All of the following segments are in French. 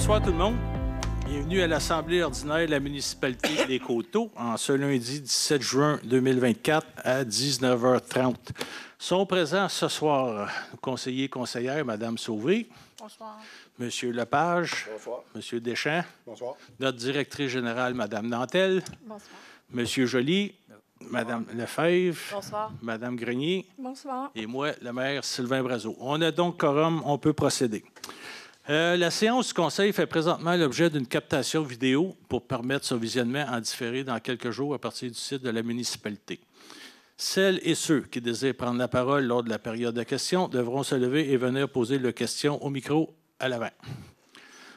Bonsoir tout le monde. Bienvenue à l'Assemblée ordinaire de la municipalité des Coteaux en ce lundi 17 juin 2024 à 19h30. Sont présents ce soir le conseiller et conseillère, Mme Sauvé. Bonsoir. M. Lepage. Bonsoir. M. Deschamps. Bonsoir. Notre directrice générale, Mme Nantel. Bonsoir. M. Joly. Mme Lefebvre. Bonsoir. Mme Grenier. Bonsoir. Et moi, le maire Sylvain Brazeau. On a donc quorum, on peut procéder. La séance du Conseil fait présentement l'objet d'une captation vidéo pour permettre son visionnement en différé dans quelques jours à partir du site de la municipalité. Celles et ceux qui désirent prendre la parole lors de la période de questions devront se lever et venir poser leurs questions au micro à l'avant.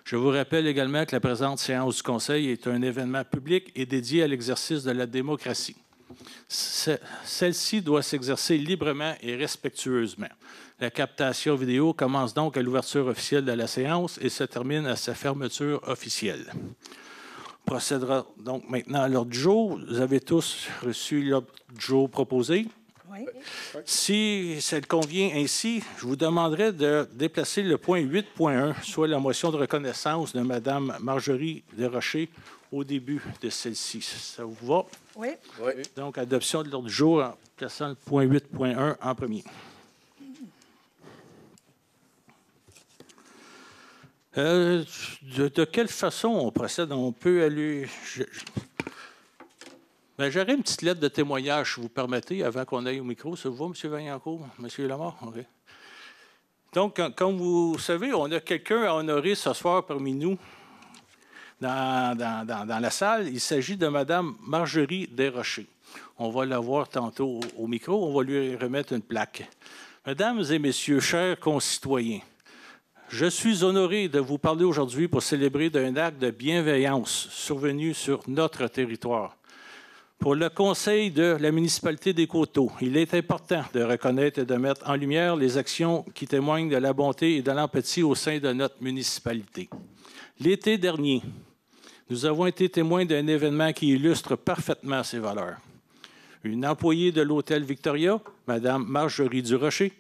Je vous rappelle également que la présente séance du Conseil est un événement public et dédié à l'exercice de la démocratie. Celle-ci doit s'exercer librement et respectueusement. La captation vidéo commence donc à l'ouverture officielle de la séance et se termine à sa fermeture officielle. On procédera donc maintenant à l'ordre du jour. Vous avez tous reçu l'ordre du jour proposé. Oui. Si ça le convient ainsi, je vous demanderai de déplacer le point 8.1, soit la motion de reconnaissance de Mme Marjorie Desrochers au début de celle-ci. Ça vous va? Oui. Oui. Donc, adoption de l'ordre du jour en plaçant le point 8.1 en premier. De quelle façon on procède? On peut aller... J'aurais une petite lettre de témoignage, si vous permettez, avant qu'on aille au micro. Ça vous va, M. Vaillancourt? M. Lamar? OK. Donc, comme vous savez, on a quelqu'un à honorer ce soir parmi nous dans la salle. Il s'agit de Mme Marjorie Desrochers. On va la voir tantôt au micro. On va lui remettre une plaque. Mesdames et messieurs, chers concitoyens, je suis honoré de vous parler aujourd'hui pour célébrer d'un acte de bienveillance survenu sur notre territoire. Pour le Conseil de la municipalité des Coteaux, il est important de reconnaître et de mettre en lumière les actions qui témoignent de la bonté et de l'empathie au sein de notre municipalité. L'été dernier, nous avons été témoins d'un événement qui illustre parfaitement ces valeurs. Une employée de l'hôtel Victoria, Mme Marjorie Desrochers,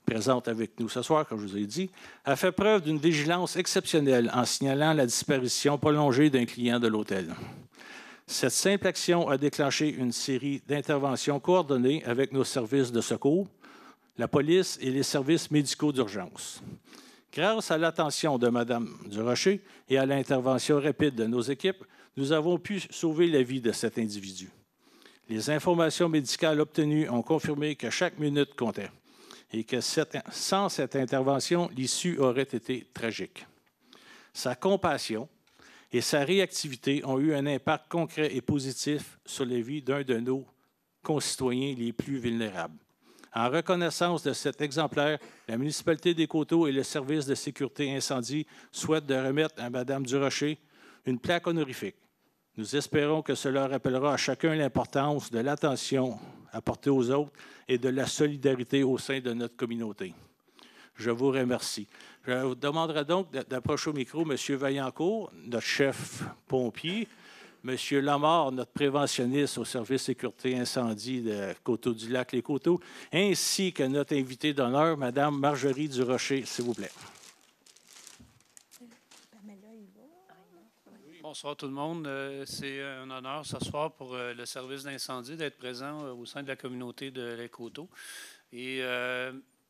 présente avec nous ce soir, comme je vous ai dit, a fait preuve d'une vigilance exceptionnelle en signalant la disparition prolongée d'un client de l'hôtel. Cette simple action a déclenché une série d'interventions coordonnées avec nos services de secours, la police et les services médicaux d'urgence. Grâce à l'attention de Mme Desrochers et à l'intervention rapide de nos équipes, nous avons pu sauver la vie de cet individu. Les informations médicales obtenues ont confirmé que chaque minute comptait et que sans cette intervention, l'issue aurait été tragique. Sa compassion et sa réactivité ont eu un impact concret et positif sur la vie d'un de nos concitoyens les plus vulnérables. En reconnaissance de cet exemplaire, la municipalité des Coteaux et le service de sécurité incendie souhaitent de remettre à Mme Desrochers une plaque honorifique. Nous espérons que cela rappellera à chacun l'importance de l'attention apportée aux autres et de la solidarité au sein de notre communauté. Je vous remercie. Je vous demanderai donc d'approcher au micro M. Vaillancourt, notre chef pompier, M. Lamar, notre préventionniste au service sécurité incendie de Coteaux-du-Lac-les Coteaux, ainsi que notre invité d'honneur, Mme Marjorie Desrochers, s'il vous plaît. Bonsoir tout le monde. C'est un honneur ce soir pour le service d'incendie d'être présent au sein de la communauté de Les Coteaux. Et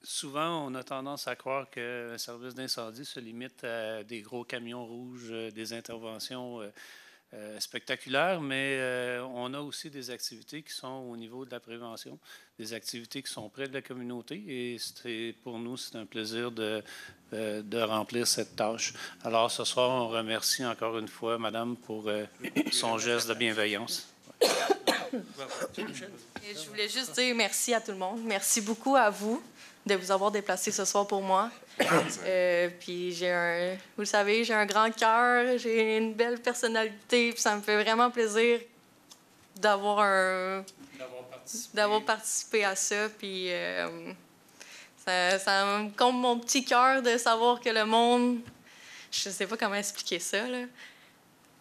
souvent, on a tendance à croire que le service d'incendie se limite à des gros camions rouges, des interventions spectaculaires, mais on a aussi des activités qui sont au niveau de la prévention, des activités qui sont près de la communauté. Et pour nous, c'est un plaisir de remplir cette tâche. Alors, ce soir, on remercie encore une fois Madame pour son geste de bienveillance. Et je voulais juste dire merci à tout le monde. Merci beaucoup à vous de vous avoir déplacé ce soir pour moi. Puis vous le savez, j'ai un grand cœur, j'ai une belle personnalité, puis ça me fait vraiment plaisir d'avoir participé à ça. Puis ça me comble mon petit cœur de savoir que le monde, je ne sais pas comment expliquer ça, là,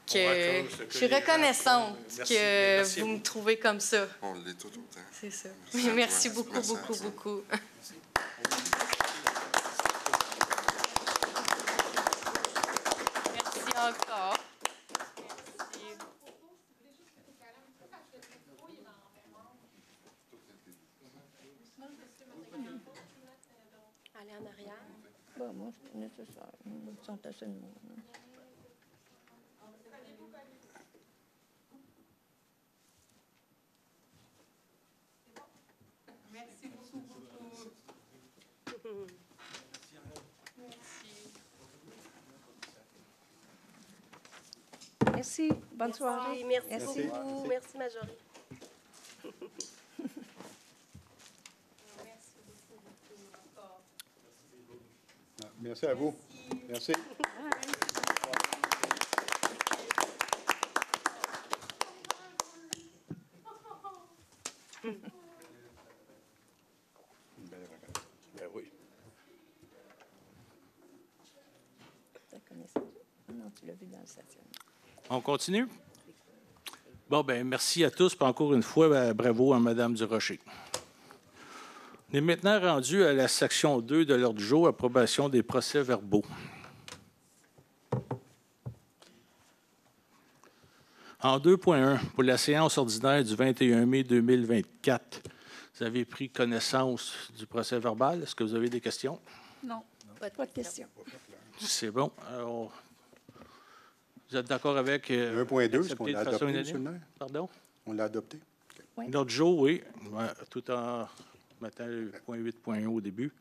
que je suis reconnaissante que vous me trouvez comme ça. On l'est tout autant. C'est ça. Merci beaucoup, beaucoup, beaucoup. c'est ça. Ils sont assez de monde. Merci. Bonne soirée. Merci beaucoup. Merci, Marjorie. Merci à vous. Merci. Ben oui. Tu connaissais? Non, tu l'as vu dans le stationnement. On continue? Bon, bien, merci à tous. Puis encore une fois, bravo à Mme Durocher. On est maintenant rendu à la section 2 de l'ordre du jour, approbation des procès-verbaux. En 2.1, pour la séance ordinaire du 21 mai 2024, vous avez pris connaissance du procès-verbal. Est-ce que vous avez des questions? Non. Pas de questions. C'est bon. Alors, vous êtes d'accord avec 1.2, est-ce qu'on accepter l'a de façon adopté, unanime? M. le maire? Pardon? On l'a adopté? L'ordre du jour, oui. Ouais, tout en mettant le point 8.1 au début.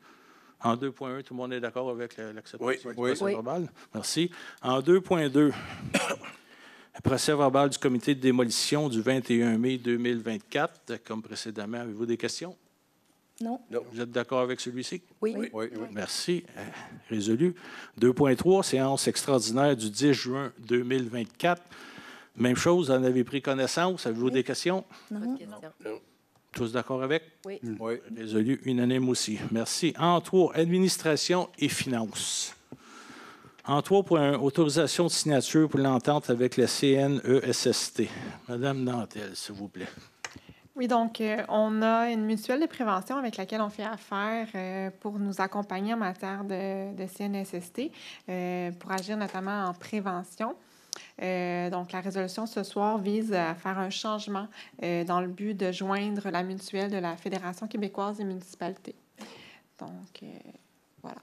En 2.1, tout le monde est d'accord avec l'acceptation du procès-verbal? Merci. En 2.2, procès-verbal du comité de démolition du 21 mai 2024. Comme précédemment, avez-vous des questions? Non. Vous êtes d'accord avec celui-ci? Oui. Oui. Merci. Résolu. 2.3, séance extraordinaire du 10 juin 2024. Même chose, en avez pris connaissance. Avez-vous des questions? Non. Tous d'accord avec? Oui. Oui. Résolu unanime aussi. Merci. En 3, administration et finances. En 3.1, autorisation de signature pour l'entente avec la CNESST. Madame Nantel, s'il vous plaît. Oui, donc, on a une mutuelle de prévention avec laquelle on fait affaire pour nous accompagner en matière de CNSST, pour agir notamment en prévention. Donc, la résolution ce soir vise à faire un changement dans le but de joindre la mutuelle de la Fédération québécoise des municipalités. Donc, voilà.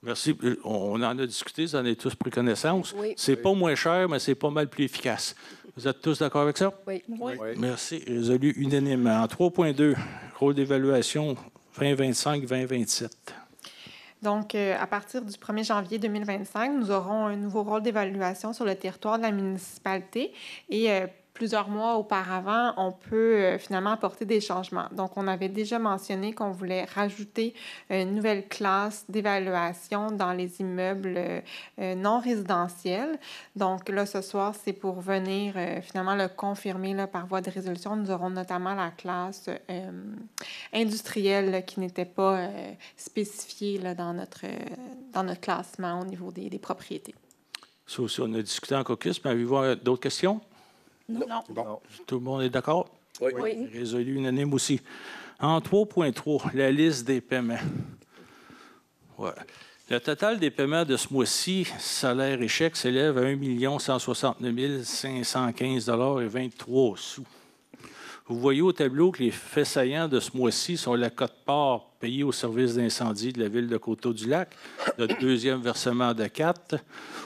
Merci. On en a discuté, vous en avez tous pris connaissance. Oui. C'est pas moins cher, mais c'est pas mal plus efficace. Vous êtes tous d'accord avec ça? Oui. Oui. Merci. Résolu unanimement. En 3.2, rôle d'évaluation 2025-2027. Donc, à partir du 1er janvier 2025, nous aurons un nouveau rôle d'évaluation sur le territoire de la municipalité et plusieurs mois auparavant, on peut finalement apporter des changements. Donc, on avait déjà mentionné qu'on voulait rajouter une nouvelle classe d'évaluation dans les immeubles non résidentiels. Donc, là, ce soir, c'est pour venir finalement le confirmer là, par voie de résolution. Nous aurons notamment la classe industrielle là, qui n'était pas spécifiée là, dans notre classement au niveau des propriétés. Ça aussi, on a discuté en caucus, mais avez-vous d'autres questions? Non. Bon. Tout le monde est d'accord? Oui. Résolu unanime aussi. En 3.3, la liste des paiements. Ouais. Le total des paiements de ce mois-ci, salaire et chèques, s'élève à 1 169 515,23 $. Vous voyez au tableau que les faits saillants de ce mois-ci sont la quote-part payée au service d'incendie de la ville de Coteau-du-Lac, notre deuxième versement de 4.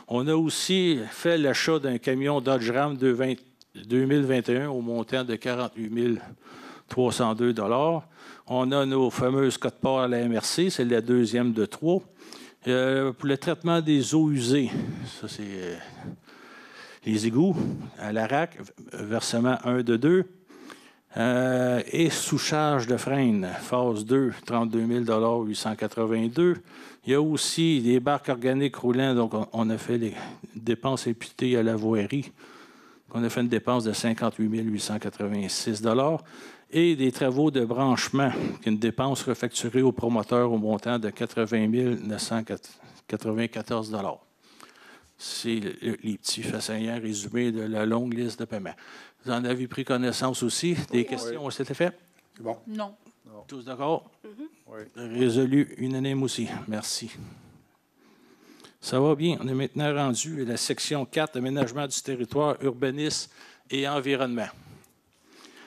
On a aussi fait l'achat d'un camion Dodge Ram 2021 au montant de 48 302 $. On a nos fameuses quote-part à la MRC, c'est la deuxième de 3. Pour le traitement des eaux usées, ça c'est les égouts à l'ARAC, versement 1 de 2. Et sous-charge de frein, phase 2, 32 882 $. Il y a aussi des barques organiques roulants, donc on a fait les dépenses imputées à la voirie. On a fait une dépense de 58 886 $. Et des travaux de branchement, qui est une dépense refacturée au promoteur au montant de 80 994 $. C'est les petits faits saillants résumés de la longue liste de paiements. Vous en avez pris connaissance aussi? Des questions à cet effet? C'est bon. Non. Tous d'accord? Oui. Résolu unanime aussi. Merci. Ça va bien. On est maintenant rendu à la section 4, aménagement du territoire, urbanisme et environnement.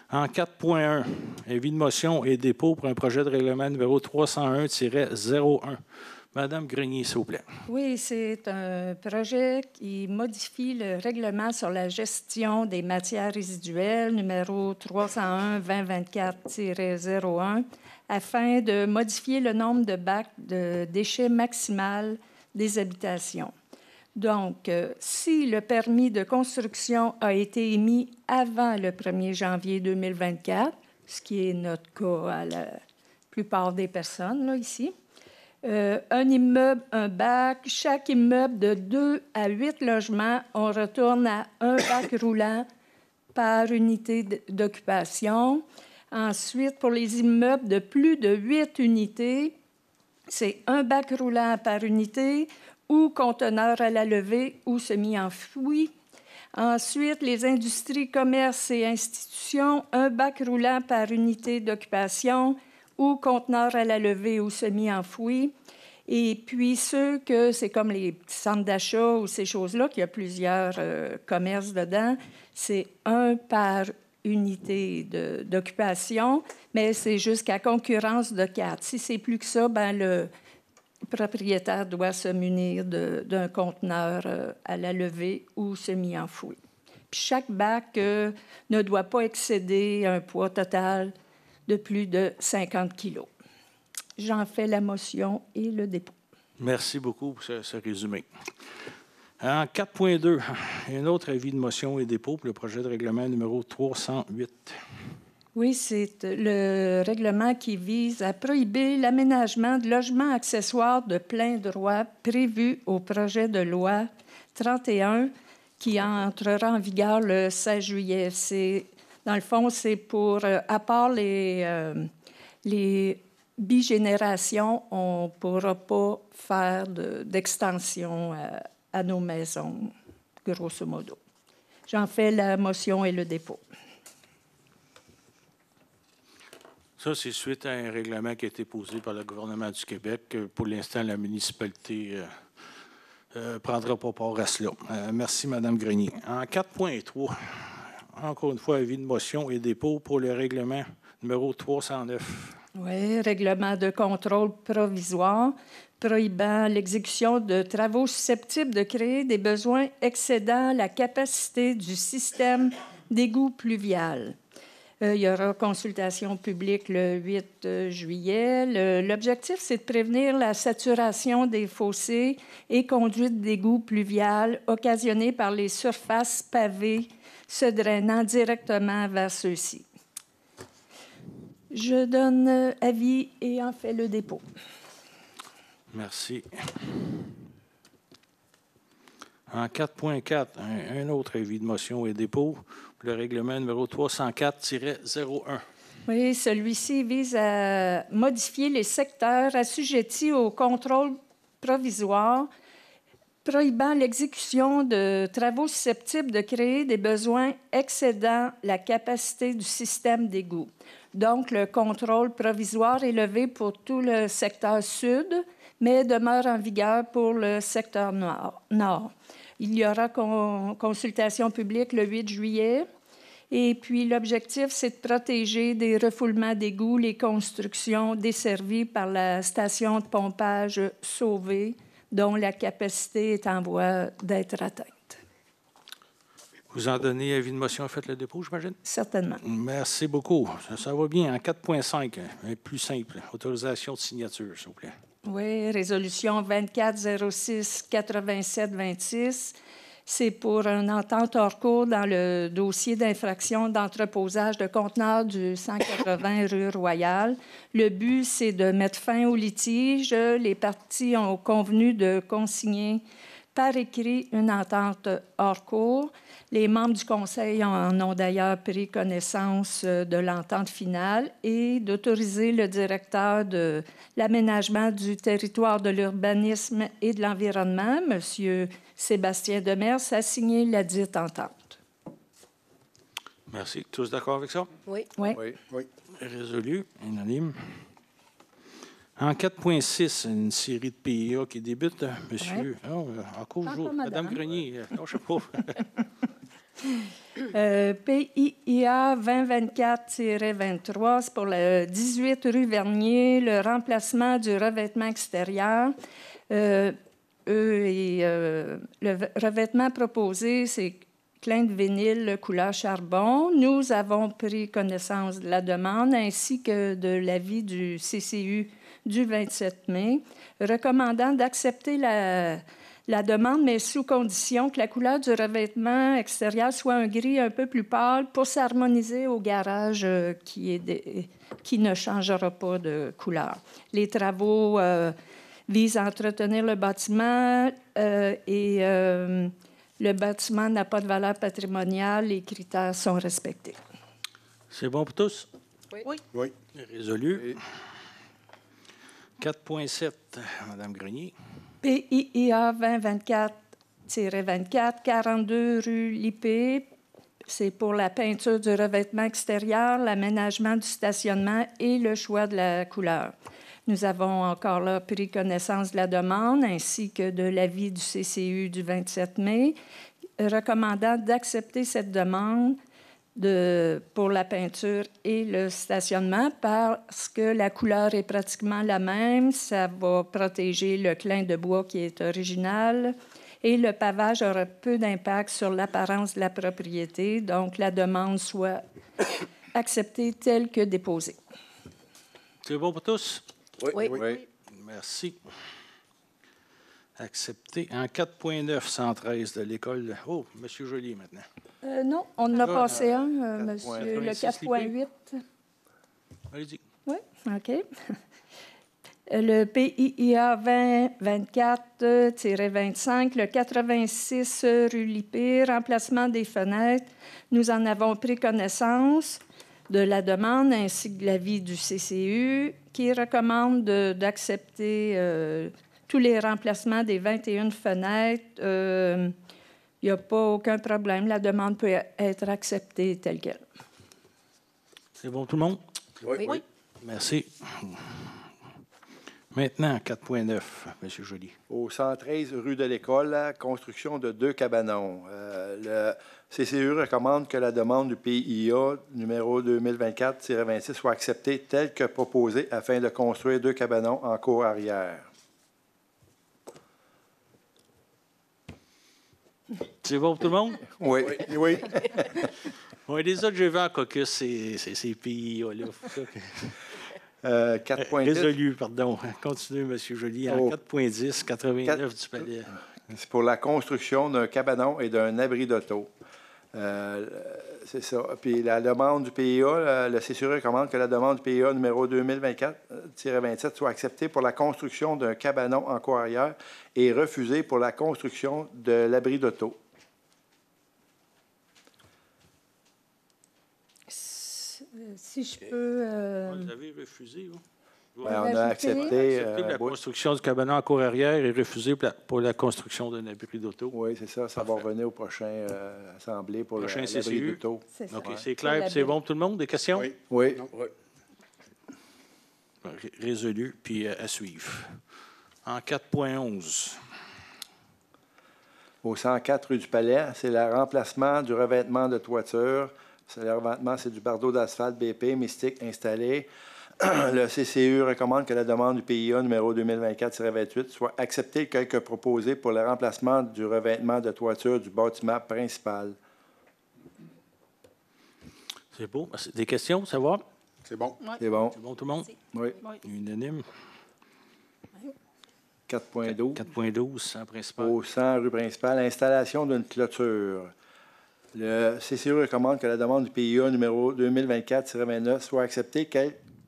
En 4.1, avis de motion et dépôt pour un projet de règlement numéro 301-01 Madame Grenier, s'il vous plaît. Oui, c'est un projet qui modifie le règlement sur la gestion des matières résiduelles, numéro 301-2024-01, afin de modifier le nombre de bacs de déchets maximal des habitations. Donc, si le permis de construction a été émis avant le 1er janvier 2024, ce qui est notre cas à la plupart des personnes là, ici, un immeuble, un bac, chaque immeuble de 2 à 8 logements, on retourne à un bac roulant par unité d'occupation. Ensuite, pour les immeubles de plus de 8 unités, c'est un bac roulant par unité ou conteneur à la levée ou semi-enfoui. Ensuite, les industries, commerces et institutions, un bac roulant par unité d'occupation ou conteneur à la levée ou semi-enfoui. Et puis ceux que c'est comme les petits centres d'achat ou ces choses-là, qu'il y a plusieurs commerces dedans, c'est un par unité d'occupation, mais c'est jusqu'à concurrence de 4. Si c'est plus que ça, ben le propriétaire doit se munir d'un conteneur à la levée ou semi-enfoui. Puis chaque bac ne doit pas excéder un poids total de plus de 50 kilos. J'en fais la motion et le dépôt. Merci beaucoup pour ce résumé. En 4.2, un autre avis de motion et dépôt pour le projet de règlement numéro 308. Oui, c'est le règlement qui vise à prohiber l'aménagement de logements accessoires de plein droit prévu au projet de loi 31 qui entrera en vigueur le 16 juillet. Dans le fond, c'est pour, à part les bigénérations, on ne pourra pas faire d'extension à nos maisons, grosso modo. J'en fais la motion et le dépôt. Ça, c'est suite à un règlement qui a été posé par le gouvernement du Québec. Pour l'instant, la municipalité ne prendra pas part à cela. Merci, Mme Grenier. En 4.3, encore une fois, avis de motion et dépôt pour le règlement numéro 309. Oui, règlement de contrôle provisoire prohibant l'exécution de travaux susceptibles de créer des besoins excédant la capacité du système d'égout pluvial. Il y aura consultation publique le 8 juillet. L'objectif, c'est de prévenir la saturation des fossés et conduites d'égout pluvial occasionnées par les surfaces pavées se drainant directement vers ceux-ci. Je donne avis et en fais le dépôt. Merci. En 4.4, un autre avis de motion et dépôt pour le règlement numéro 304-01. Oui, celui-ci vise à modifier les secteurs assujettis au contrôle provisoire, prohibant l'exécution de travaux susceptibles de créer des besoins excédant la capacité du système d'égout. Donc, le contrôle provisoire est levé pour tout le secteur sud, mais demeure en vigueur pour le secteur nord. Il y aura consultation publique le 8 juillet. Et puis, l'objectif, c'est de protéger des refoulements d'égouts les constructions desservies par la station de pompage Sauvé, dont la capacité est en voie d'être atteinte. Vous en donnez avis de motion, faites le dépôt, j'imagine? Certainement. Merci beaucoup. Ça va bien. En 4.5, plus simple, autorisation de signature, s'il vous plaît. Oui, résolution 2406-87-26. C'est pour une entente hors cours dans le dossier d'infraction d'entreposage de conteneurs du 180 rue Royale. Le but, c'est de mettre fin au litige. Les parties ont convenu de consigner par écrit une entente hors cours. Les membres du Conseil en ont d'ailleurs pris connaissance de l'entente finale et d'autoriser le directeur de l'aménagement du territoire de l'urbanisme et de l'environnement, M. Sébastien Demers, à signer la dite entente. Merci. Tous d'accord avec ça? Oui. Oui. Oui, oui. Résolu, unanime. En 4.6, une série de PIA qui débute. Monsieur, encore Encore jour. madame. Madame Grenier, lâchez pas. PIA 2024-23, c'est pour le 18 rue Vernier, le remplacement du revêtement extérieur. Le revêtement proposé, c'est clin de vinyle couleur charbon. Nous avons pris connaissance de la demande ainsi que de l'avis du CCU du 27 mai, recommandant d'accepter la demande, mais sous condition que la couleur du revêtement extérieur soit un gris un peu plus pâle pour s'harmoniser au garage qui ne changera pas de couleur. Les travaux visent à entretenir le bâtiment et le bâtiment n'a pas de valeur patrimoniale. Les critères sont respectés. C'est bon pour tous? Oui. Oui. Résolu. 4.7, Mme Grenier. PIA 2024-24, 42 rue Lippé. C'est pour la peinture du revêtement extérieur, l'aménagement du stationnement et le choix de la couleur. Nous avons encore là pris connaissance de la demande ainsi que de l'avis du CCU du 27 mai, recommandant d'accepter cette demande pour la peinture et le stationnement parce que la couleur est pratiquement la même. Ça va protéger le clin de bois qui est original et le pavage aura peu d'impact sur l'apparence de la propriété. Donc, la demande soit acceptée telle que déposée. C'est bon pour tous? Oui. Merci. Accepté. En 4.9, 113 de l'école. Oh, M. Joly maintenant. Non, on en a passé un, monsieur, le 86 4.8. Allez-y. Oui, OK. Le PIA 2024-25, le 86 rue Lippé, remplacement des fenêtres. Nous en avons pris connaissance de la demande ainsi que de l'avis du CCU qui recommande d'accepter tous les remplacements des 21 fenêtres. Il n'y a pas aucun problème. La demande peut être acceptée telle qu'elle. C'est bon tout le monde? Oui. Merci. Maintenant, 4.9, M. Joly. Au 113 rue de l'École, construction de 2 cabanons. Le CCU recommande que la demande du PIA numéro 2024-26 soit acceptée telle que proposée afin de construire 2 cabanons en cour arrière. C'est bon pour tout le monde? Oui. Oui. Oui, les autres, j'ai vu en caucus, ces PIA-là. 4.10. Résolu, pardon. Continuez, M. Joly. En 4.10, 89 du Palais. C'est pour la construction d'un cabanon et d'un abri d'auto. C'est ça. Puis la demande du PIA, le CCU recommande que la demande du PIA numéro 2024-27 soit acceptée pour la construction d'un cabanon en cour arrière et refusée pour la construction de l'abri d'auto. Si je peux... Vous avez refusé, vous? Ben, on a accepté la construction du cabanon en cour arrière et refusé pour la construction d'un abri d'auto. oui, c'est ça. Ça va revenir au prochain assemblée pour Prochain l'abri CCU. d'auto. C'est ça. OK, c'est clair, c'est bon pour tout le monde? Des questions? Oui. Oui. Non. Résolu, puis à suivre. En 4.11. Au 104 rue du Palais, c'est le remplacement du revêtement de toiture. Le revêtement, c'est du bardeau d'asphalte BP Mystique installé. Le CCU recommande que la demande du PIA numéro 2024-28 soit acceptée telle que proposée pour le remplacement du revêtement de toiture du bâtiment principal. C'est beau. Des questions, savoir? C'est bon. C'est bon? C'est bon tout le monde? Oui. Unanime. 4.12. 4.12, sans principal. Au 100 rue principale, installation d'une clôture. Le CCU recommande que la demande du PIA numéro 2024-29 soit acceptée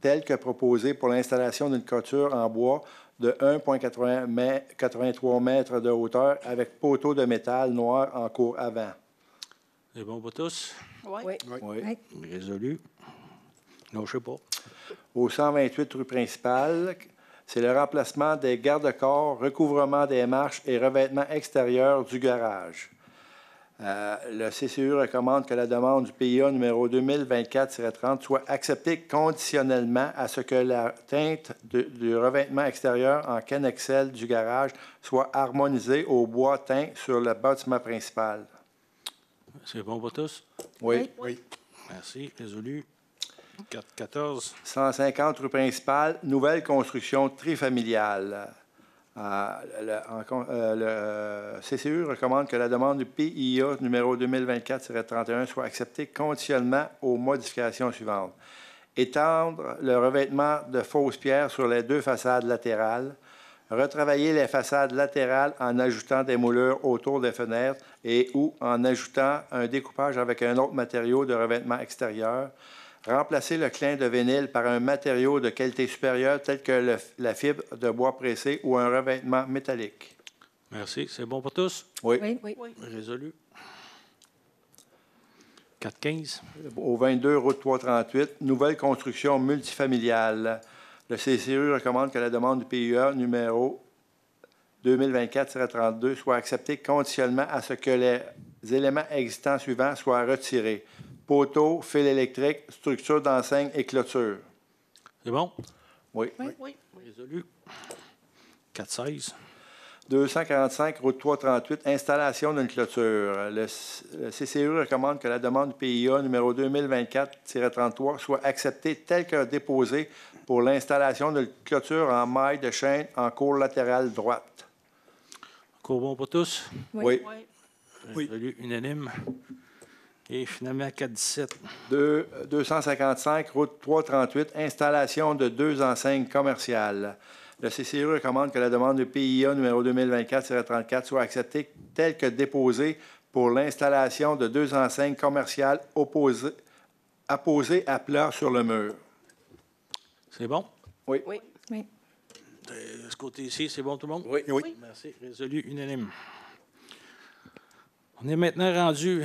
telle que proposée pour l'installation d'une clôture en bois de 1,83 mètres de hauteur avec poteau de métal noir en cour avant. C'est bon pour tous? Oui. Oui. Résolu. Non, je ne sais pas. Au 128 rue principale, c'est le remplacement des garde-corps, recouvrement des marches et revêtement extérieur du garage. Le CCU recommande que la demande du PIA numéro 2024-30 soit acceptée conditionnellement à ce que la teinte du revêtement extérieur en Canexel du garage soit harmonisée au bois teint sur le bâtiment principal. C'est bon pour tous? Oui. Oui. Merci. Résolu. 14. 150 rue principale, nouvelle construction trifamiliale. Le CCU recommande que la demande du PIA numéro 2024-31 soit acceptée conditionnellement aux modifications suivantes. Étendre le revêtement de fausses pierres sur les 2 façades latérales, retravailler les façades latérales en ajoutant des moulures autour des fenêtres et ou en ajoutant un découpage avec un autre matériau de revêtement extérieur, remplacer le clin de vinyle par un matériau de qualité supérieure tel que la fibre de bois pressé ou un revêtement métallique. Merci. C'est bon pour tous? Oui. Oui. Résolu. 4-15. Au 22, route 338, nouvelle construction multifamiliale. Le CCU recommande que la demande du PIA numéro 2024-32 soit acceptée conditionnellement à ce que les éléments existants suivants soient retirés. Poteaux, fil électrique, structure d'enseigne et clôture. C'est bon? Oui. Résolu. 4-16. 245, route 338, installation d'une clôture. Le CCU recommande que la demande du PIA numéro 2024-33 soit acceptée telle que déposée pour l'installation d'une clôture en maille de chaîne en cour latérale droite. Encore bon pour tous? Oui. Résolu unanime. Et finalement, 4-17. 255, route 338, installation de 2 enseignes commerciales. Le CCU recommande que la demande du PIA numéro 2024-34 soit acceptée telle que déposée pour l'installation de 2 enseignes commerciales apposées à plat sur le mur. C'est bon? Oui. Oui. De ce côté-ci, c'est bon tout le monde? Oui. Merci. Résolu unanime. On est maintenant rendu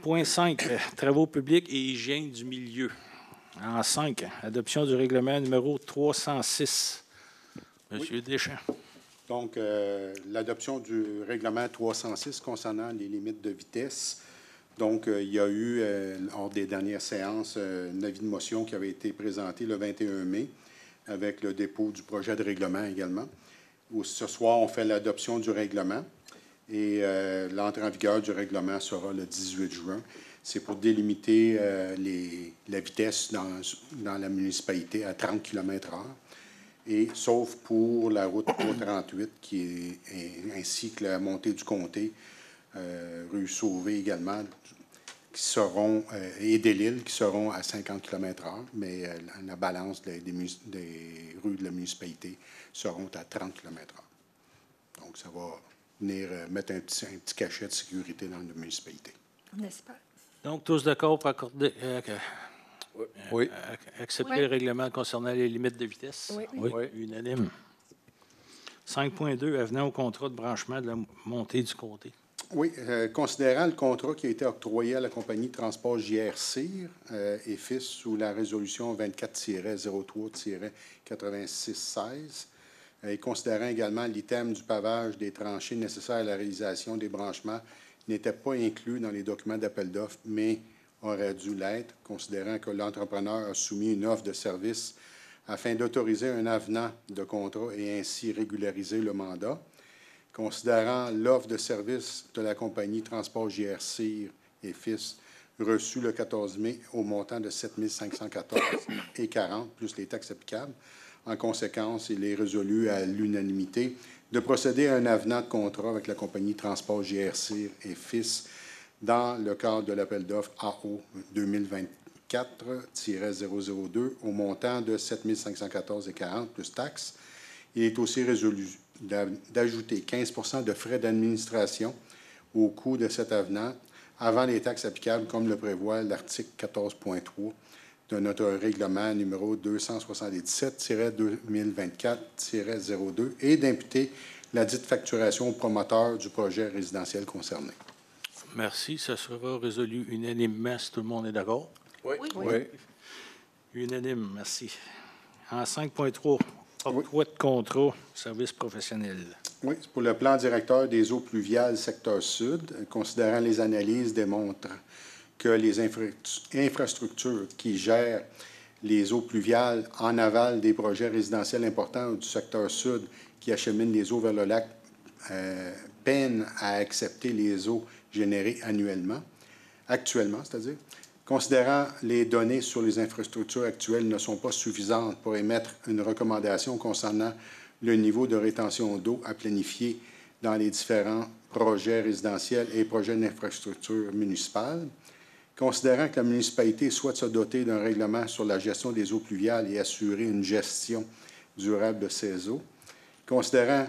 point 5, travaux publics et hygiène du milieu. En 5, adoption du règlement numéro 306. Monsieur Deschamps. Donc, l'adoption du règlement 306 concernant les limites de vitesse. Donc, il y a eu, lors des dernières séances, un avis de motion qui avait été présenté le 21 mai avec le dépôt du projet de règlement également. Ce soir, on fait l'adoption du règlement et l'entrée en vigueur du règlement sera le 18 juin. C'est pour délimiter la vitesse dans la municipalité à 30 km/h. Et sauf pour la route 338 ainsi que la montée du comté, rue Sauvé également, qui seront, et des Lilles qui seront à 50 km/h, mais la balance des rues de la municipalité seront à 30 km/h. Donc, ça va venir mettre un petit cachet de sécurité dans la municipalité. On espère. Donc, tous d'accord pour accorder, Oui. accepter Oui. le règlement concernant les limites de vitesse? Oui. Unanime. 5.2, avenant au contrat de branchement de la montée du comté. Oui, considérant le contrat qui a été octroyé à la compagnie de transport JR-CIR et FIS sous la résolution 24-03-8616, et considérant également l'item du pavage des tranchées nécessaires à la réalisation des branchements n'était pas inclus dans les documents d'appel d'offres, mais aurait dû l'être, considérant que l'entrepreneur a soumis une offre de service afin d'autoriser un avenant de contrat et ainsi régulariser le mandat. Considérant l'offre de service de la compagnie Transport JR-CIR et FIS reçue le 14 mai au montant de 7 514,40 plus les taxes applicables. En conséquence, il est résolu à l'unanimité de procéder à un avenant de contrat avec la compagnie Transport JR-CIR et FIS dans le cadre de l'appel d'offres AO 2024-002 au montant de 7 514,40 plus taxes. Il est aussi résolu d'ajouter 15 de frais d'administration au coût de cet avenant avant les taxes applicables, comme le prévoit l'article 14.3 de notre règlement numéro 277-2024-02 et d'imputer la dite facturation au promoteur du projet résidentiel concerné. Merci. Ça sera résolu unanimement si tout le monde est d'accord. Oui. Unanime, merci. En 5.3, octroi de contrat, service professionnel. Oui, c'est pour le plan directeur des eaux pluviales secteur sud, considérant les analyses démontrent que les infrastructures qui gèrent les eaux pluviales en aval des projets résidentiels importants du secteur sud qui acheminent les eaux vers le lac peinent à accepter les eaux générées annuellement. actuellement, c'est-à-dire, considérant les données sur les infrastructures actuelles ne sont pas suffisantes pour émettre une recommandation concernant le niveau de rétention d'eau à planifier dans les différents projets résidentiels et projets d'infrastructure municipale, considérant que la municipalité souhaite se doter d'un règlement sur la gestion des eaux pluviales et assurer une gestion durable de ces eaux, considérant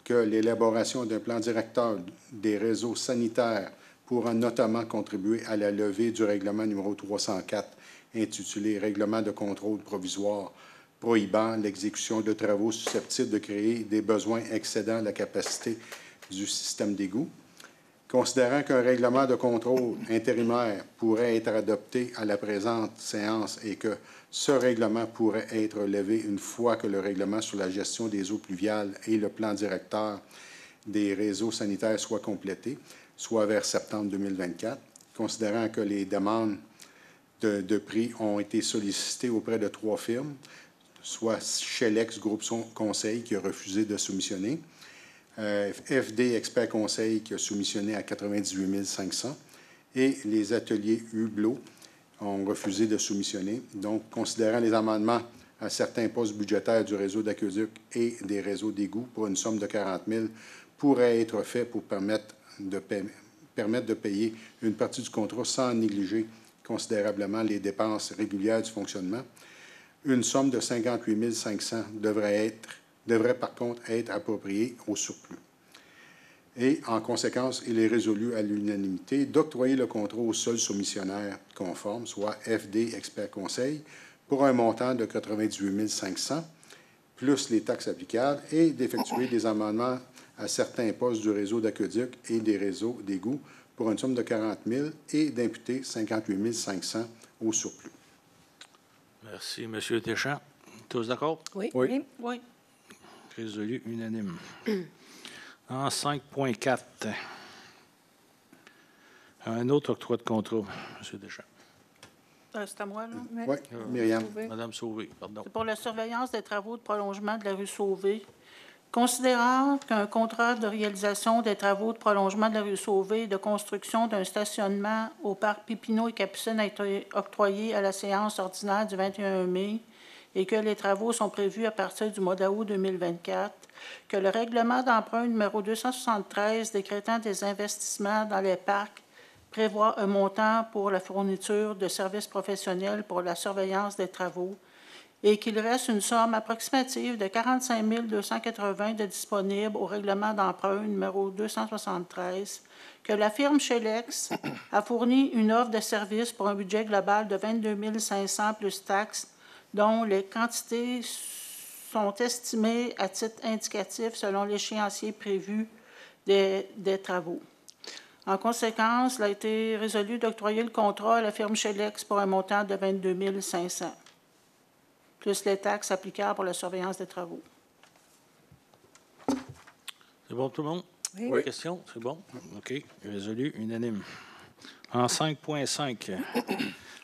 que l'élaboration d'un plan directeur des réseaux sanitaires pourra notamment contribuer à la levée du règlement numéro 304 intitulé « Règlement de contrôle provisoire prohibant l'exécution de travaux susceptibles de créer des besoins excédant la capacité du système d'égout », considérant qu'un règlement de contrôle intérimaire pourrait être adopté à la présente séance et que ce règlement pourrait être levé une fois que le règlement sur la gestion des eaux pluviales et le plan directeur des réseaux sanitaires soient complétés, soit vers septembre 2024, considérant que les demandes de prix ont été sollicitées auprès de 3 firmes, soit Shelex Groupe Conseil qui a refusé de soumissionner, FD Expert Conseil qui a soumissionné à 98 500 et les ateliers Hublot ont refusé de soumissionner. Donc, considérant les amendements à certains postes budgétaires du réseau d'aqueduc et des réseaux d'égouts pour une somme de 40 000 pourraient être faits pour permettre de payer une partie du contrat sans négliger considérablement les dépenses régulières du fonctionnement. Une somme de 58 500 devrait par contre être appropriée au surplus. Et en conséquence, il est résolu à l'unanimité d'octroyer le contrat au seul soumissionnaire conforme, soit FD Expert Conseil, pour un montant de 98 500, plus les taxes applicables, et d'effectuer des amendements à certains postes du réseau d'aqueduc et des réseaux d'égouts pour une somme de 40 000 et d'imputer 58 500 au surplus. Merci, M. Deschamps. Tous d'accord? Oui. Oui. Oui. Résolu unanime. En 5.4, un autre octroi de contrat, M. Deschamps. C'est à moi, là? Oui, Myriam. Madame Sauvé, pardon. C'est pour la surveillance des travaux de prolongement de la rue Sauvé. Considérant qu'un contrat de réalisation des travaux de prolongement de la rue Sauvé et de construction d'un stationnement au parc Pipineau et Capucine a été octroyé à la séance ordinaire du 21 mai et que les travaux sont prévus à partir du mois d'août 2024, que le règlement d'emprunt numéro 273 décrétant des investissements dans les parcs prévoit un montant pour la fourniture de services professionnels pour la surveillance des travaux et qu'il reste une somme approximative de 45 280 de disponible au règlement d'emprunt numéro 273, que la firme Shelex a fourni une offre de service pour un budget global de 22 500 plus taxes, dont les quantités sont estimées à titre indicatif selon l'échéancier prévu des travaux. En conséquence, il a été résolu d'octroyer le contrat à la firme Shelex pour un montant de 22 500, plus les taxes applicables pour la surveillance des travaux. C'est bon, tout le monde? Oui. Question? C'est bon? OK. Résolu unanime. En 5.5,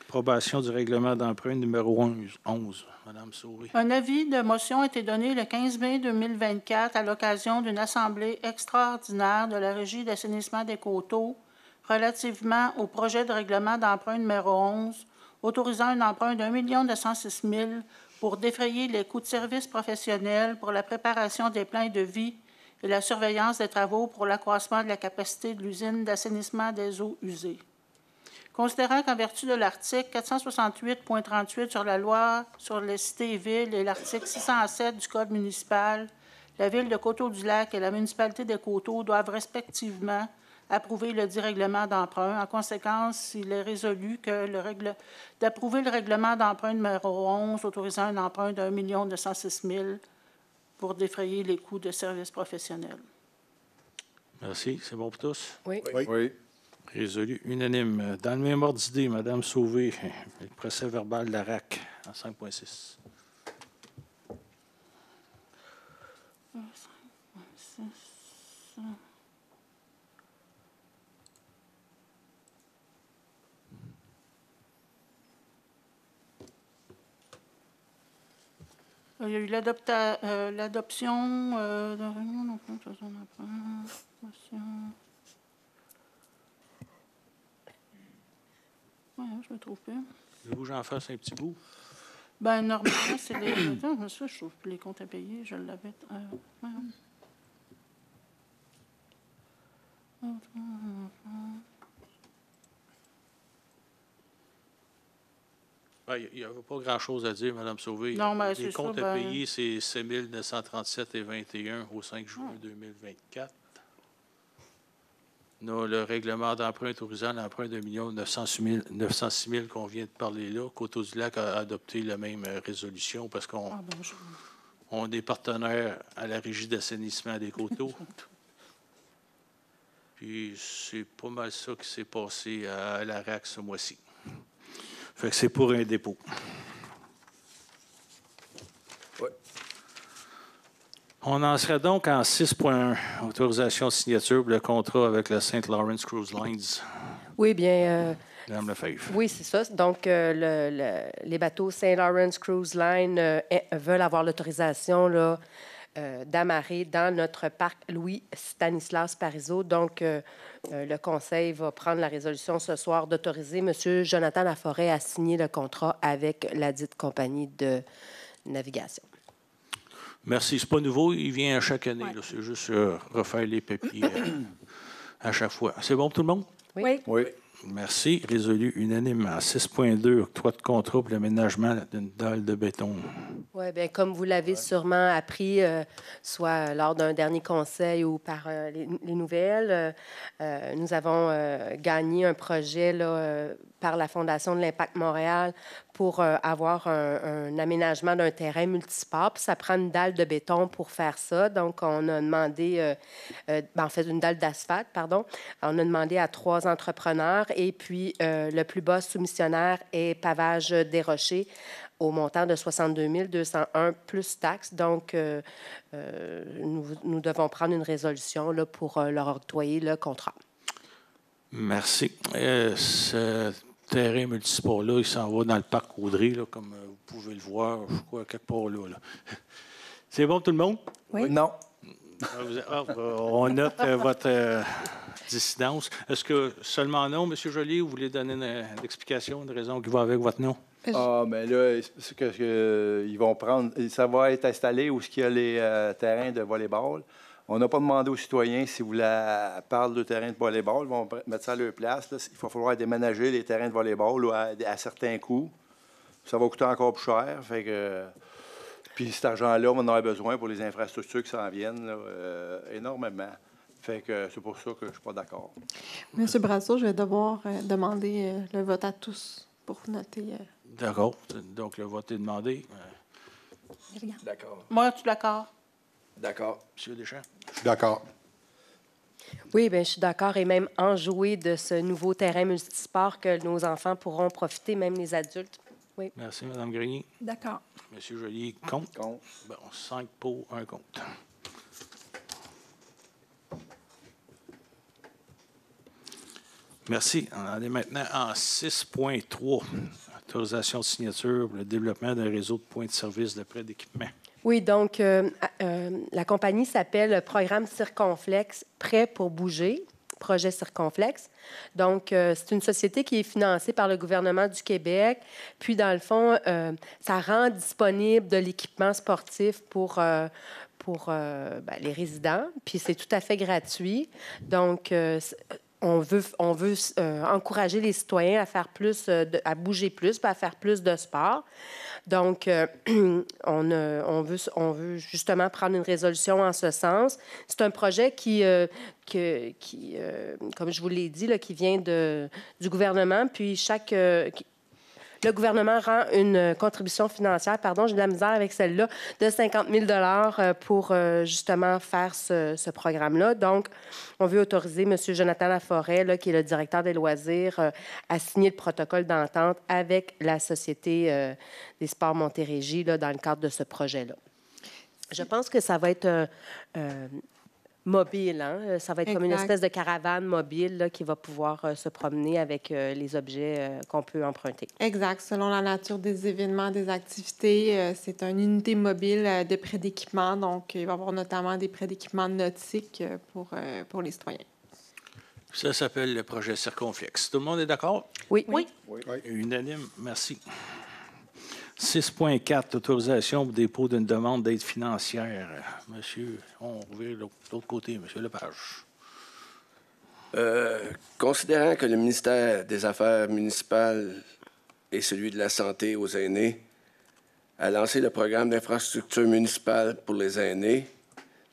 approbation du règlement d'emprunt numéro 11. Madame Sauvé. Un avis de motion a été donné le 15 mai 2024 à l'occasion d'une assemblée extraordinaire de la Régie d'assainissement des Coteaux relativement au projet de règlement d'emprunt numéro 11, autorisant un emprunt d'1 906 000 pour défrayer les coûts de services professionnels pour la préparation des plans de vie et la surveillance des travaux pour l'accroissement de la capacité de l'usine d'assainissement des eaux usées. Considérant qu'en vertu de l'article 468.38 sur la loi sur les cités et villes et l'article 607 du Code municipal, la Ville de Coteau-du-Lac et la municipalité des Coteaux doivent respectivement approuver le dit règlement d'emprunt. En conséquence, il est résolu d'approuver le règlement d'emprunt numéro 11 autorisant un emprunt d'1 906 000 pour défrayer les coûts de services professionnels. Merci. C'est bon pour tous? Oui. Oui. Résolu unanime. Dans le même ordre d'idée, Madame Sauvé, le procès verbal de la RAC en 5.6. Il y a eu l'adoption d'un réunion Oui, je me trouve plus. Voulez-vous que j'en fasse un petit bout? Ben normalement, c'est les... Attends, ça, je trouve plus les comptes à payer. Je l'avais... ouais. Il n'y a pas grand-chose à dire, Mme Sauvé. Non, mais les c'est comptes ça, à ben- payer, c'est 7 937,21 au 5 juin 2024. On a le règlement d'emprunt autorisant l'emprunt de 1 906 000 qu'on vient de parler là. Coteau-du-Lac a adopté la même résolution parce qu'on on est partenaire à la Régie d'assainissement des Coteaux. Puis c'est pas mal ça qui s'est passé à la RAC ce mois-ci. Fait que c'est pour un dépôt. Ouais. On en serait donc en 6.1, autorisation de signature pour le contrat avec la St. Lawrence Cruise Lines. Oui, bien, Madame Lefebvre. oui, c'est ça. Donc, les bateaux St. Lawrence Cruise Line veulent avoir l'autorisation là, d'amarrer dans notre parc Louis-Stanislas Parizeau. Donc, le Conseil va prendre la résolution ce soir d'autoriser M. Jonathan Laforêt à signer le contrat avec la dite compagnie de navigation. Merci. C'est pas nouveau. Il vient à chaque année. Là. C'est juste refaire les papiers à chaque fois. C'est bon pour tout le monde? Oui. Oui. Merci. Résolu unanimement. 6.2, octroi de contrat pour l'aménagement d'une dalle de béton. Oui, bien, comme vous l'avez sûrement appris, soit lors d'un dernier conseil ou par les nouvelles, nous avons gagné un projet là, par la Fondation de l'Impact Montréal pour avoir un aménagement d'un terrain multisport. Puis ça prend une dalle de béton pour faire ça. Donc, on a demandé, en fait, une dalle d'asphalte, pardon. On a demandé à 3 entrepreneurs et puis le plus bas soumissionnaire est Pavage des Rochers au montant de 62 201 plus taxes. Donc, nous devons prendre une résolution là, pour leur octroyer le contrat. Merci. Ce terrain multisport-là, il s'en va dans le parc Audrey, là, comme vous pouvez le voir, je crois, quelque part là. C'est bon, tout le monde? Oui. Non. On note votre dissidence. Est-ce que seulement non, M. Joly, vous voulez donner une explication, une raison qui va avec votre nom? Ah, mais là, c'est que ils vont prendre... Ça va être installé où il y a les terrains de volleyball. On n'a pas demandé aux citoyens si vous parlent de terrain de volleyball. Ils vont mettre ça à leur place. Là. Il va falloir déménager les terrains de volleyball là, à certains coûts. Ça va coûter encore plus cher. Fait que... Puis cet argent-là, on en a besoin pour les infrastructures qui s'en viennent là, énormément. Fait que c'est pour ça que je ne suis pas d'accord. Monsieur Brasseur, je vais devoir demander le vote à tous pour noter. D'accord. Donc, le vote est demandé. D'accord. Moi, tu es d'accord? D'accord. M. Deschamps? Je suis d'accord. Oui, bien, je suis d'accord. Et même enjouer de ce nouveau terrain multisport que nos enfants pourront profiter, même les adultes. Oui. Merci, Mme Grenier. D'accord. M. Joly, contre? Contre. Bon, 5 pour, 1 contre. Merci. On en est maintenant en 6.3. Autorisation de signature pour le développement d'un réseau de points de service de prêt d'équipement. Oui, donc la compagnie s'appelle Programme Circonflexe Prêt pour bouger, projet Circonflexe. Donc, c'est une société qui est financée par le gouvernement du Québec. Puis, dans le fond, ça rend disponible de l'équipement sportif pour les résidents. Puis, c'est tout à fait gratuit. Donc, on veut encourager les citoyens à faire plus, à bouger plus, puis à faire plus de sport. Donc, on veut justement prendre une résolution en ce sens. C'est un projet qui comme je vous l'ai dit, là, qui vient du gouvernement. Puis le gouvernement rend une contribution financière, j'ai de la misère avec celle-là, de 50 000 pour justement faire ce programme-là. Donc, on veut autoriser M. Jonathan Laforêt, là, qui est le directeur des loisirs, à signer le protocole d'entente avec la Société des sports Montérégie là, dans le cadre de ce projet-là. Je pense que ça va être mobile. Hein? Ça va être comme une espèce de caravane mobile là, qui va pouvoir se promener avec les objets qu'on peut emprunter. Exact. Selon la nature des événements, des activités, c'est une unité mobile de prêt d'équipement. Donc, il va y avoir notamment des prêts d'équipement nautiques pour les citoyens. Ça s'appelle le projet circonflexe. Tout le monde est d'accord? Oui. Oui. Unanime, merci. 6.4, autorisation pour dépôt d'une demande d'aide financière. Monsieur, on revient de l'autre côté, Monsieur Lepage. Considérant que le ministère des Affaires municipales et celui de la Santé aux aînés a lancé le programme d'infrastructure municipale pour les aînés,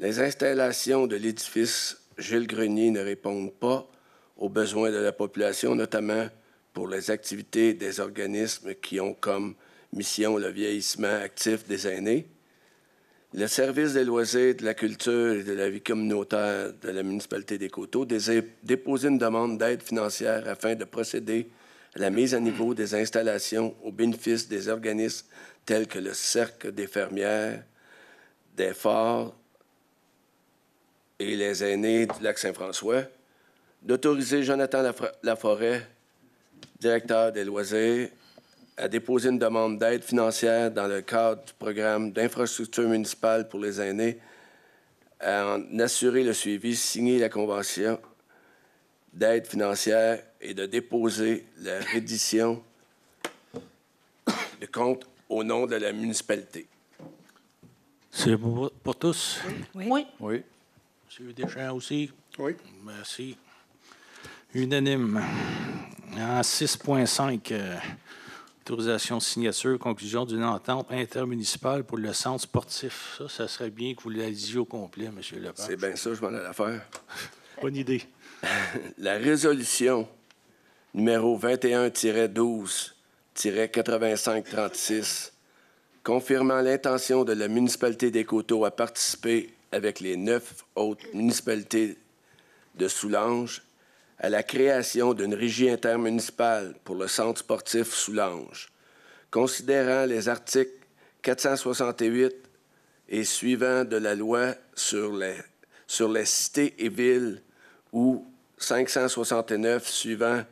les installations de l'édifice Gilles Grenier ne répondent pas aux besoins de la population, notamment pour les activités des organismes qui ont comme mission le vieillissement actif des aînés. Le service des loisirs, de la culture et de la vie communautaire de la municipalité des Coteaux désire déposer une demande d'aide financière afin de procéder à la mise à niveau des installations au bénéfice des organismes tels que le Cercle des fermières, des Forts et les aînés du Lac-Saint-François, d'autoriser Jonathan Laforêt, directeur des loisirs, à déposer une demande d'aide financière dans le cadre du programme d'infrastructure municipale pour les aînés, à en assurer le suivi, signer la convention d'aide financière et de déposer la reddition de compte au nom de la municipalité. C'est pour tous? Oui. Oui. Monsieur Deschamps aussi? Oui. Merci. Unanime. En 6.5, autorisation de signature, conclusion d'une entente intermunicipale pour le centre sportif. Ça serait bien que vous l'ayez au complet, M. Lepage. C'est bien ça, je m'en allais faire. Bonne idée. La résolution numéro 21-12-8536, confirmant l'intention de la municipalité des Coteaux à participer avec les 9 autres municipalités de Soulanges à la création d'une régie intermunicipale pour le centre sportif Soulanges, considérant les articles 468 et suivants de la loi sur les cités et villes ou 569 suivant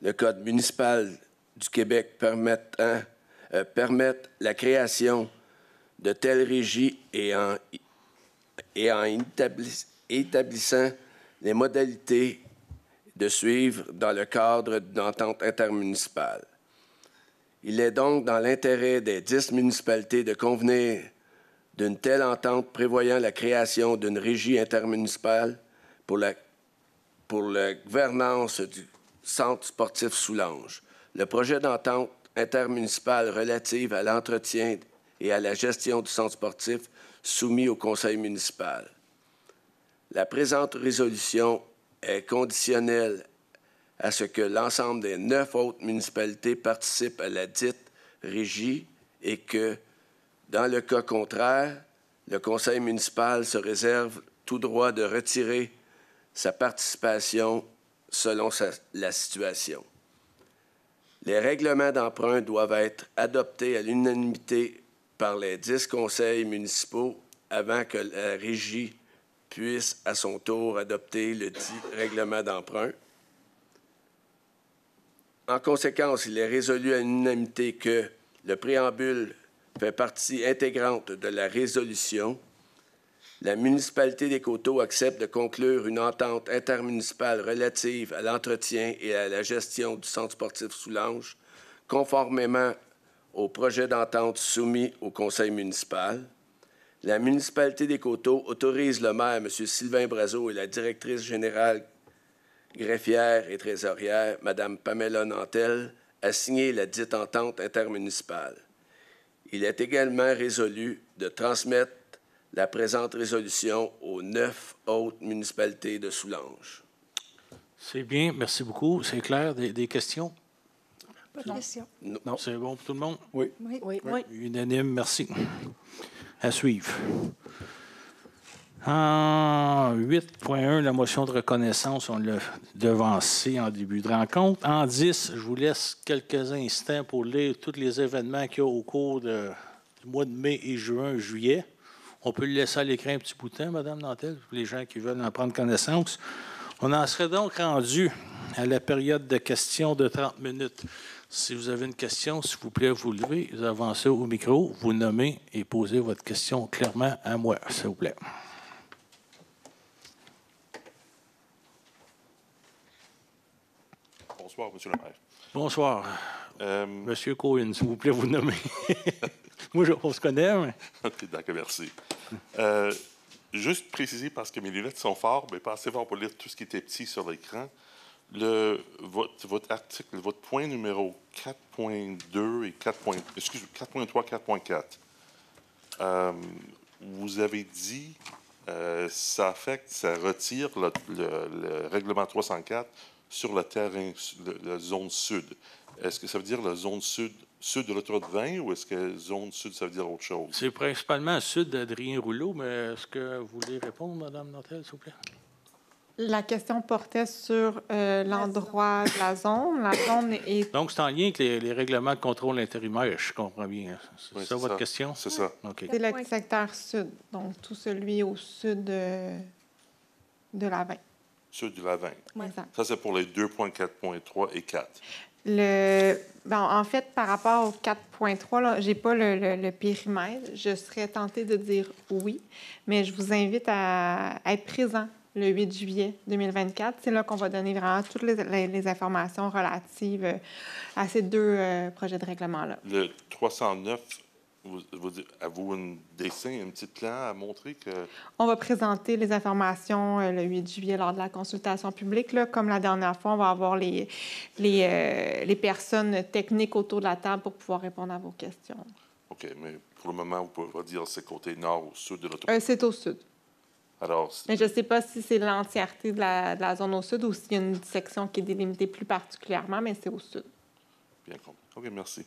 le Code municipal du Québec permettent la création de telles régies et en établissant les modalités de suivre dans le cadre d'une entente intermunicipale. Il est donc dans l'intérêt des 10 municipalités de convenir d'une telle entente prévoyant la création d'une régie intermunicipale pour la gouvernance du centre sportif Soulanges. Le projet d'entente intermunicipale relative à l'entretien et à la gestion du centre sportif soumis au conseil municipal. La présente résolution est conditionnelle à ce que l'ensemble des 9 autres municipalités participent à la dite régie et que, dans le cas contraire, le conseil municipal se réserve tout droit de retirer sa participation selon la situation. Les règlements d'emprunt doivent être adoptés à l'unanimité par les 10 conseils municipaux avant que la régie puisse, à son tour, adopter le dit règlement d'emprunt. En conséquence, il est résolu à l'unanimité que le préambule fait partie intégrante de la résolution. La municipalité des Coteaux accepte de conclure une entente intermunicipale relative à l'entretien et à la gestion du centre sportif Soulanges, conformément au projet d'entente soumis au conseil municipal. La municipalité des Coteaux autorise le maire, M. Sylvain Brazeau, et la directrice générale greffière et trésorière, Mme Pamela Nantel, à signer la dite entente intermunicipale. Il est également résolu de transmettre la présente résolution aux 9 autres municipalités de Soulanges. C'est bien, merci beaucoup. C'est clair. Des questions? Pas de question. Non. C'est bon pour tout le monde? Oui. Oui. Unanime, merci. À suivre. En 8.1, la motion de reconnaissance, on l'a devancé en début de rencontre. En 10, je vous laisse quelques instants pour lire tous les événements qu'il y a au cours du mois de mai et juillet. On peut le laisser à l'écran un petit bout de temps, Mme Nantel, pour les gens qui veulent en prendre connaissance. On en serait donc rendu à la période de questions de 30 minutes. Si vous avez une question, s'il vous plaît, vous levez, vous avancez au micro, vous nommez et posez votre question clairement à moi, s'il vous plaît. Bonsoir, M. le maire. Bonsoir. Monsieur Cohen, s'il vous plaît, vous nommer. Moi, on se connaît, mais... OK, d'accord, merci. Juste préciser, parce que mes lunettes sont fortes, mais pas assez fort pour lire tout ce qui était petit sur l'écran. Votre article, votre point numéro 4.2 et 4.3, 4.4, vous avez dit ça retire le règlement 304 sur le terrain, la zone sud. Est-ce que ça veut dire la zone sud de l'autoroute 20 ou est-ce que zone sud, ça veut dire autre chose? C'est principalement sud d'Adrien Rouleau, mais est-ce que vous voulez répondre, Mme Nantel, s'il vous plaît? La question portait sur l'endroit de la zone. La zone est... Donc, c'est en lien avec les règlements de contrôle intérimaire, je comprends bien. C'est ça votre question? C'est ça. OK. C'est le secteur sud, donc tout celui au sud de la 20. Sud de la 20. Exact. Ça, c'est pour les 2.4.3 et 4. En fait, par rapport au 4.3, je n'ai pas le périmètre. Je serais tentée de dire oui, mais je vous invite à être présent le 8 juillet 2024. C'est là qu'on va donner vraiment toutes les informations relatives à ces deux projets de règlement-là. Le 309, avez-vous un dessin, un petit plan à montrer que... On va présenter les informations le 8 juillet lors de la consultation publique. Là, comme la dernière fois, on va avoir les personnes techniques autour de la table pour pouvoir répondre à vos questions. OK, mais pour le moment, vous pouvez pas dire c'est côté nord ou sud de l'autoroute? C'est au sud. Alors, mais je ne sais pas si c'est l'entièreté de la zone au sud ou s'il y a une section qui est délimitée plus particulièrement, mais c'est au sud. Bien compris. OK, merci.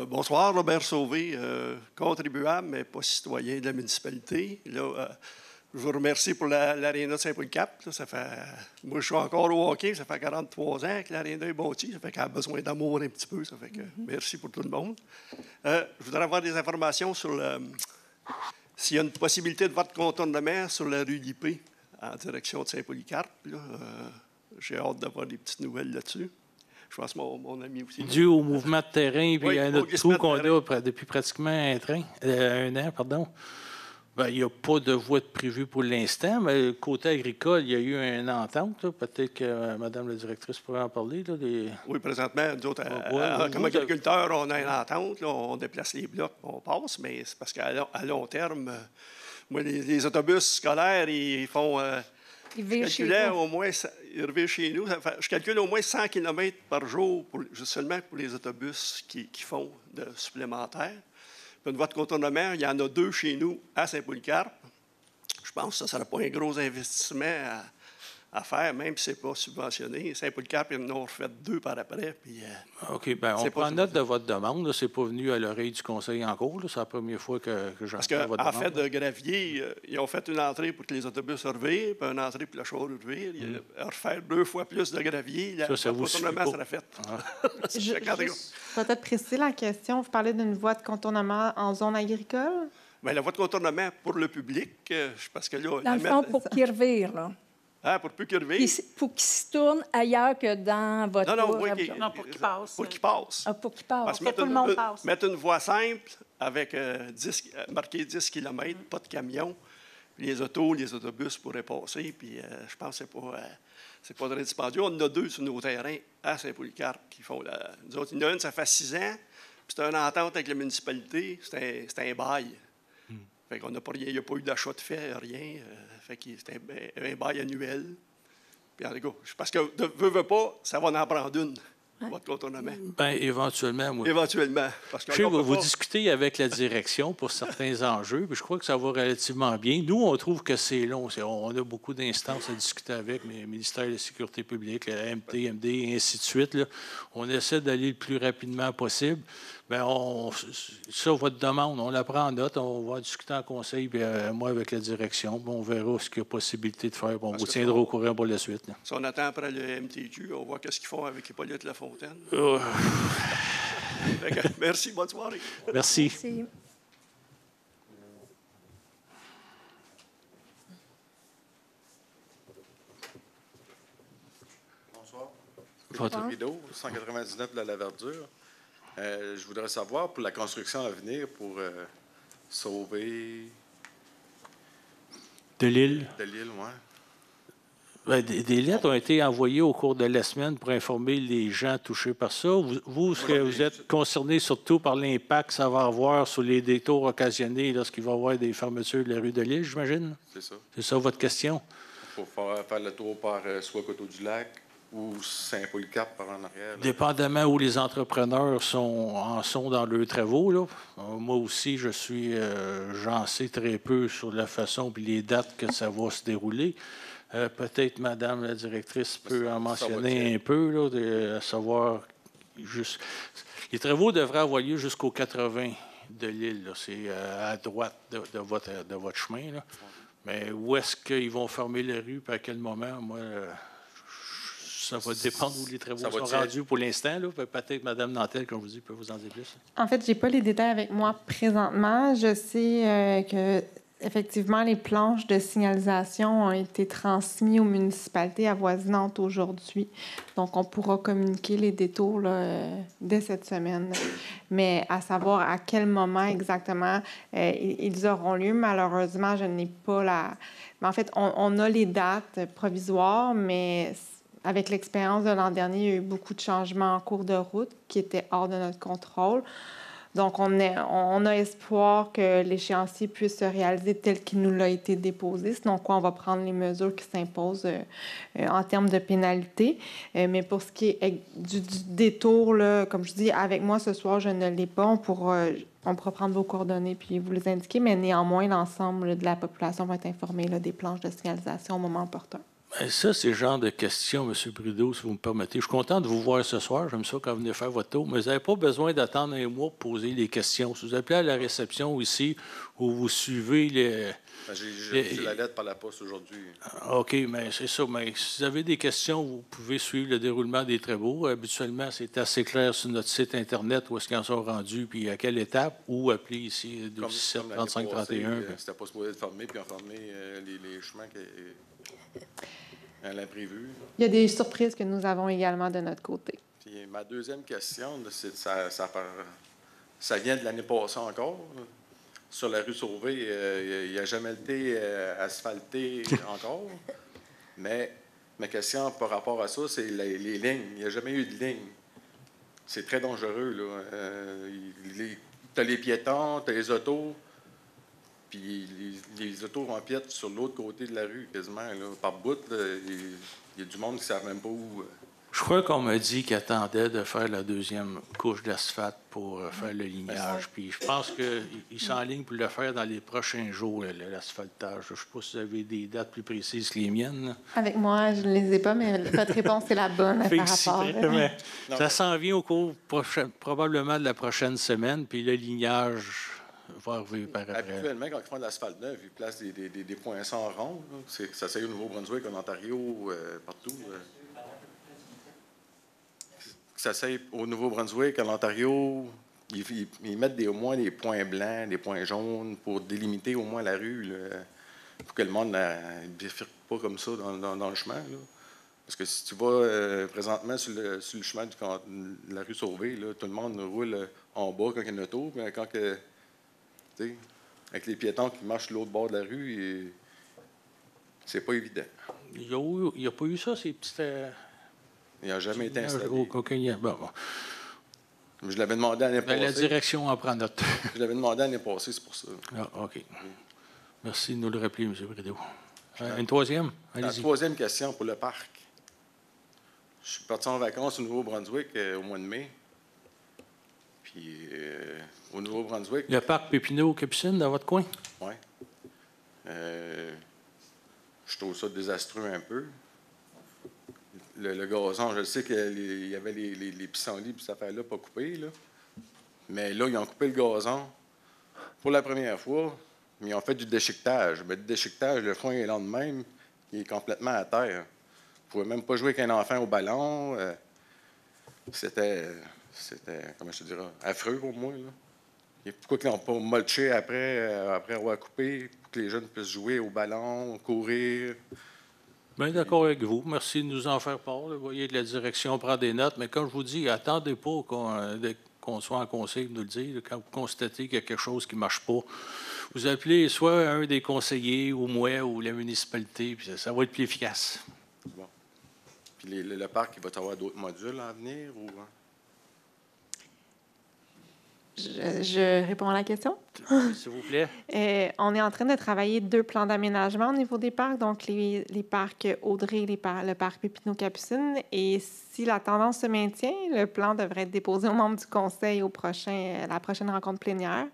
Bonsoir, Robert Sauvé, contribuable, mais pas citoyen de la municipalité. Là, je vous remercie pour l'aréna de Saint-Paul-Cap. Moi, je suis encore au hockey, ça fait 43 ans que l'aréna est bâtie, ça fait qu'elle a besoin d'amour un petit peu, ça fait que merci pour tout le monde. Je voudrais avoir des informations sur s'il y a une possibilité de vote contournement sur la rue Lippé en direction de Saint-Polycarpe. J'ai hâte d'avoir des petites nouvelles là-dessus. Je pense que mon ami aussi. Dû au mouvement de terrain puis à notre trou qu'on a depuis pratiquement un an, pardon. Bien, il n'y a pas de voie prévue pour l'instant, mais côté agricole, il y a eu une entente. Peut-être que Mme la directrice pourrait en parler. Là, Oui, présentement, nous autres, comme agriculteurs, on a une entente. Là, on déplace les blocs, on passe, mais c'est parce qu'à long terme, moi, les autobus scolaires, ils font... je calcule au moins 100 km par jour seulement pour les autobus qui font de supplémentaires. Une voie de contournement, il y en a 2 chez nous à Saint-Polycarpe. Je pense que ça ne sera pas un gros investissement à faire, même si ce n'est pas subventionné. Saint-Polycarpe, ils en ont refait 2 par après. Puis, OK, bien, on prend note de votre demande. Ce n'est pas venu à l'oreille du conseil en cours. C'est la première fois que j'entends votre demande. Parce qu'en fait, de Gravier, ils ont fait une entrée pour que les autobus revirent, puis une entrée pour la char revire. Ils ont refaire 2 fois plus de gravier. Ça vous suffit pas. Sera fait. Peut-être préciser la question. Vous parlez d'une voie de contournement en zone agricole? Bien, la voie de contournement pour le public, parce que là... Dans le fond, pour qu'ils revirent, là. Ah, pour plus qu'ils revirent? Pour qu'ils se tournent ailleurs que dans votre Non, pour qu'ils passent. Pour qu'ils passent. Ah, pour qu'ils passent. Pour que tout le monde passe. Mettre une voie simple avec marqué 10 km, pas de camion. Puis les autobus pourraient passer. Puis je pense que c'est pas très dispendieux. On en a 2 sur nos terrains à Saint-Polycarpe qui font nous autres, il y en a une, ça fait 6 ans. Puis c'est une entente avec la municipalité. C'est un bail. Fait qu'on n'a pas rien, il n'y a pas eu d'achat de fait, rien. Fait que c'était un bail annuel. Puis en tout cas, parce que veut pas, ça va en prendre une, votre contournement. Bien, éventuellement, moi. Éventuellement. Parce que vous discutez avec la direction pour certains enjeux, puis je crois que ça va relativement bien. Nous, on trouve que c'est long. On a beaucoup d'instances à discuter avec, le ministère de la Sécurité publique, la MT, MD, et ainsi de suite. Là. On essaie d'aller le plus rapidement possible. Bien, ça, votre demande, on la prend en note, on va discuter en conseil, puis moi, avec la direction, puis on verra ce qu'il y a possibilité de faire. On vous tiendra au courant pour la suite. Là. Si on attend après le MTQ, on voit qu'est-ce qu'ils font avec Hippolyte Lafontaine. Merci, bonne soirée. Merci. Merci. Votre vidéo, 199 de la Laverdure. Je voudrais savoir, pour la construction à venir, pour sauver De l'île? De l'île, oui. Ben, des lettres ont été envoyées au cours de la semaine pour informer les gens touchés par ça. Vous êtes concerné surtout par l'impact que ça va avoir sur les détours occasionnés lorsqu'il va y avoir des fermetures de la rue de l'île, j'imagine? C'est ça. C'est ça votre question? Il faut faire le tour par soit Coteau-du-Lac ou Saint-Paul-Cap par en arrière. Là. Dépendamment où les entrepreneurs en sont dans leurs travaux. Là. Moi aussi, j'en sais très peu sur la façon et les dates que ça va se dérouler. Peut-être Madame la directrice peut en mentionner un peu, là, de savoir juste. Les travaux devraient avoir lieu jusqu'au 80 de l'île. C'est à droite de votre chemin. Là. Mais où est-ce qu'ils vont fermer les rues et à quel moment? Moi, ça va dépendre où les travaux sont rendus pour l'instant. Peut-être Mme Nantel, comme je vous dis, peut vous en dire plus. En fait, je n'ai pas les détails avec moi présentement. Je sais que effectivement, les planches de signalisation ont été transmises aux municipalités avoisinantes aujourd'hui. Donc, on pourra communiquer les détours là, dès cette semaine. Mais à savoir à quel moment exactement ils auront lieu, malheureusement, je n'ai pas la... Mais en fait, on a les dates provisoires, mais avec l'expérience de l'an dernier, il y a eu beaucoup de changements en cours de route qui étaient hors de notre contrôle. Donc, on a espoir que l'échéancier puisse se réaliser tel qu'il nous l'a été déposé. Sinon, on va prendre les mesures qui s'imposent en termes de pénalité. Mais pour ce qui est du détour, là, comme je dis, avec moi ce soir, je ne l'ai pas. On pourra prendre vos coordonnées puis vous les indiquer. Mais néanmoins, l'ensemble de la population va être informé là, des planches de signalisation au moment opportun. Ça, c'est le genre de questions, M. Brideau, si vous me permettez. Je suis content de vous voir ce soir. J'aime ça quand vous venez faire votre tour. Mais vous n'avez pas besoin d'attendre un mois pour poser les questions. Si vous appelez à la réception ici, où vous suivez les... J'ai reçu la lettre par la poste aujourd'hui. OK, mais c'est ça. Mais si vous avez des questions, vous pouvez suivre le déroulement des travaux. Habituellement, c'est assez clair sur notre site Internet où est-ce qu'ils en sont rendus, puis à quelle étape, ou appeler ici 267 35 31. C'était pas supposé être fermé, puis on a fermé les chemins à l'imprévu. Il y a des surprises que nous avons également de notre côté. Puis ma deuxième question, c'est ça vient de l'année passée encore. Sur la rue Sauvé, il n'y a jamais été asphalté encore. Mais ma question par rapport à ça, c'est les lignes. Il n'y a jamais eu de ligne. C'est très dangereux. Tu as les piétons, tu as les autos, puis les autos empiètent sur l'autre côté de la rue, quasiment. Là. Par bout, il y a du monde qui ne savent même pas où. Je crois qu'on m'a dit qu'il attendait de faire la deuxième couche d'asphalte pour faire le lignage. Puis je pense qu'il s'enligne pour le faire dans les prochains jours, l'asphaltage. Je ne sais pas si vous avez des dates plus précises que les miennes. Là. Avec moi, je ne les ai pas, mais votre réponse est la bonne par rapport. Mais ça s'en vient au cours probablement de la prochaine semaine, puis le lignage va arriver par après. Actuellement, quand ils font de l'asphalte neuf, ils placent des poinçons ronds. Ça se fait au Nouveau-Brunswick, en Ontario, partout. Ça s'aille au Nouveau-Brunswick, en Ontario, ils mettent au moins des points blancs, des points jaunes pour délimiter au moins la rue, là, pour que le monde ne bifurque pas comme ça dans le chemin. Là. Parce que si tu vas présentement sur le chemin de la rue Sauvé, là, tout le monde roule en bas quand il y a une auto, puis quand que, avec les piétons qui marchent de l'autre bord de la rue, c'est pas évident. Il n'y a pas eu ça, ces petites... Il n'a jamais été installé. Bon. Je l'avais demandé l'année passée. La direction en prend note. Je l'avais demandé l'année passée, c'est pour ça. Ah, OK. Merci de nous le rappeler, M. Brideau. Une troisième? La troisième question pour le parc. Je suis parti en vacances au Nouveau-Brunswick au mois de mai. Puis au Nouveau-Brunswick... Le parc Pépineau-Capucine, dans votre coin? Oui. Je trouve ça désastreux un peu. Le gazon, je sais qu'il y avait les pissenlits et cette affaire-là pas coupées, là. Mais là, ils ont coupé le gazon pour la première fois. Ils ont fait du déchiquetage. Mais le déchiquetage, le foin est lent de même. Il est complètement à terre. Vous ne pouvez même pas jouer avec un enfant au ballon. C'était, comment je te dirais, affreux pour moi. Là. Et pourquoi ils n'ont pas mulché après avoir coupé pour que les jeunes puissent jouer au ballon, courir? Bien d'accord avec vous. Merci de nous en faire part. Vous voyez que la direction prend des notes, mais comme je vous dis, attendez pas qu'on soit en conseil de nous le dire. Quand vous constatez qu'il y a quelque chose qui ne marche pas Vous appelez soit un des conseillers, ou moi, ou la municipalité, puis ça va être plus efficace. Bon. Puis le parc, il va avoir d'autres modules à venir? Ou... Je réponds à la question. S'il vous plaît. On est en train de travailler 2 plans d'aménagement au niveau des parcs, donc les parcs Audrey et le parc Pépineau-Capucine. Et si la tendance se maintient, le plan devrait être déposé aux membres du conseil la prochaine rencontre plénière.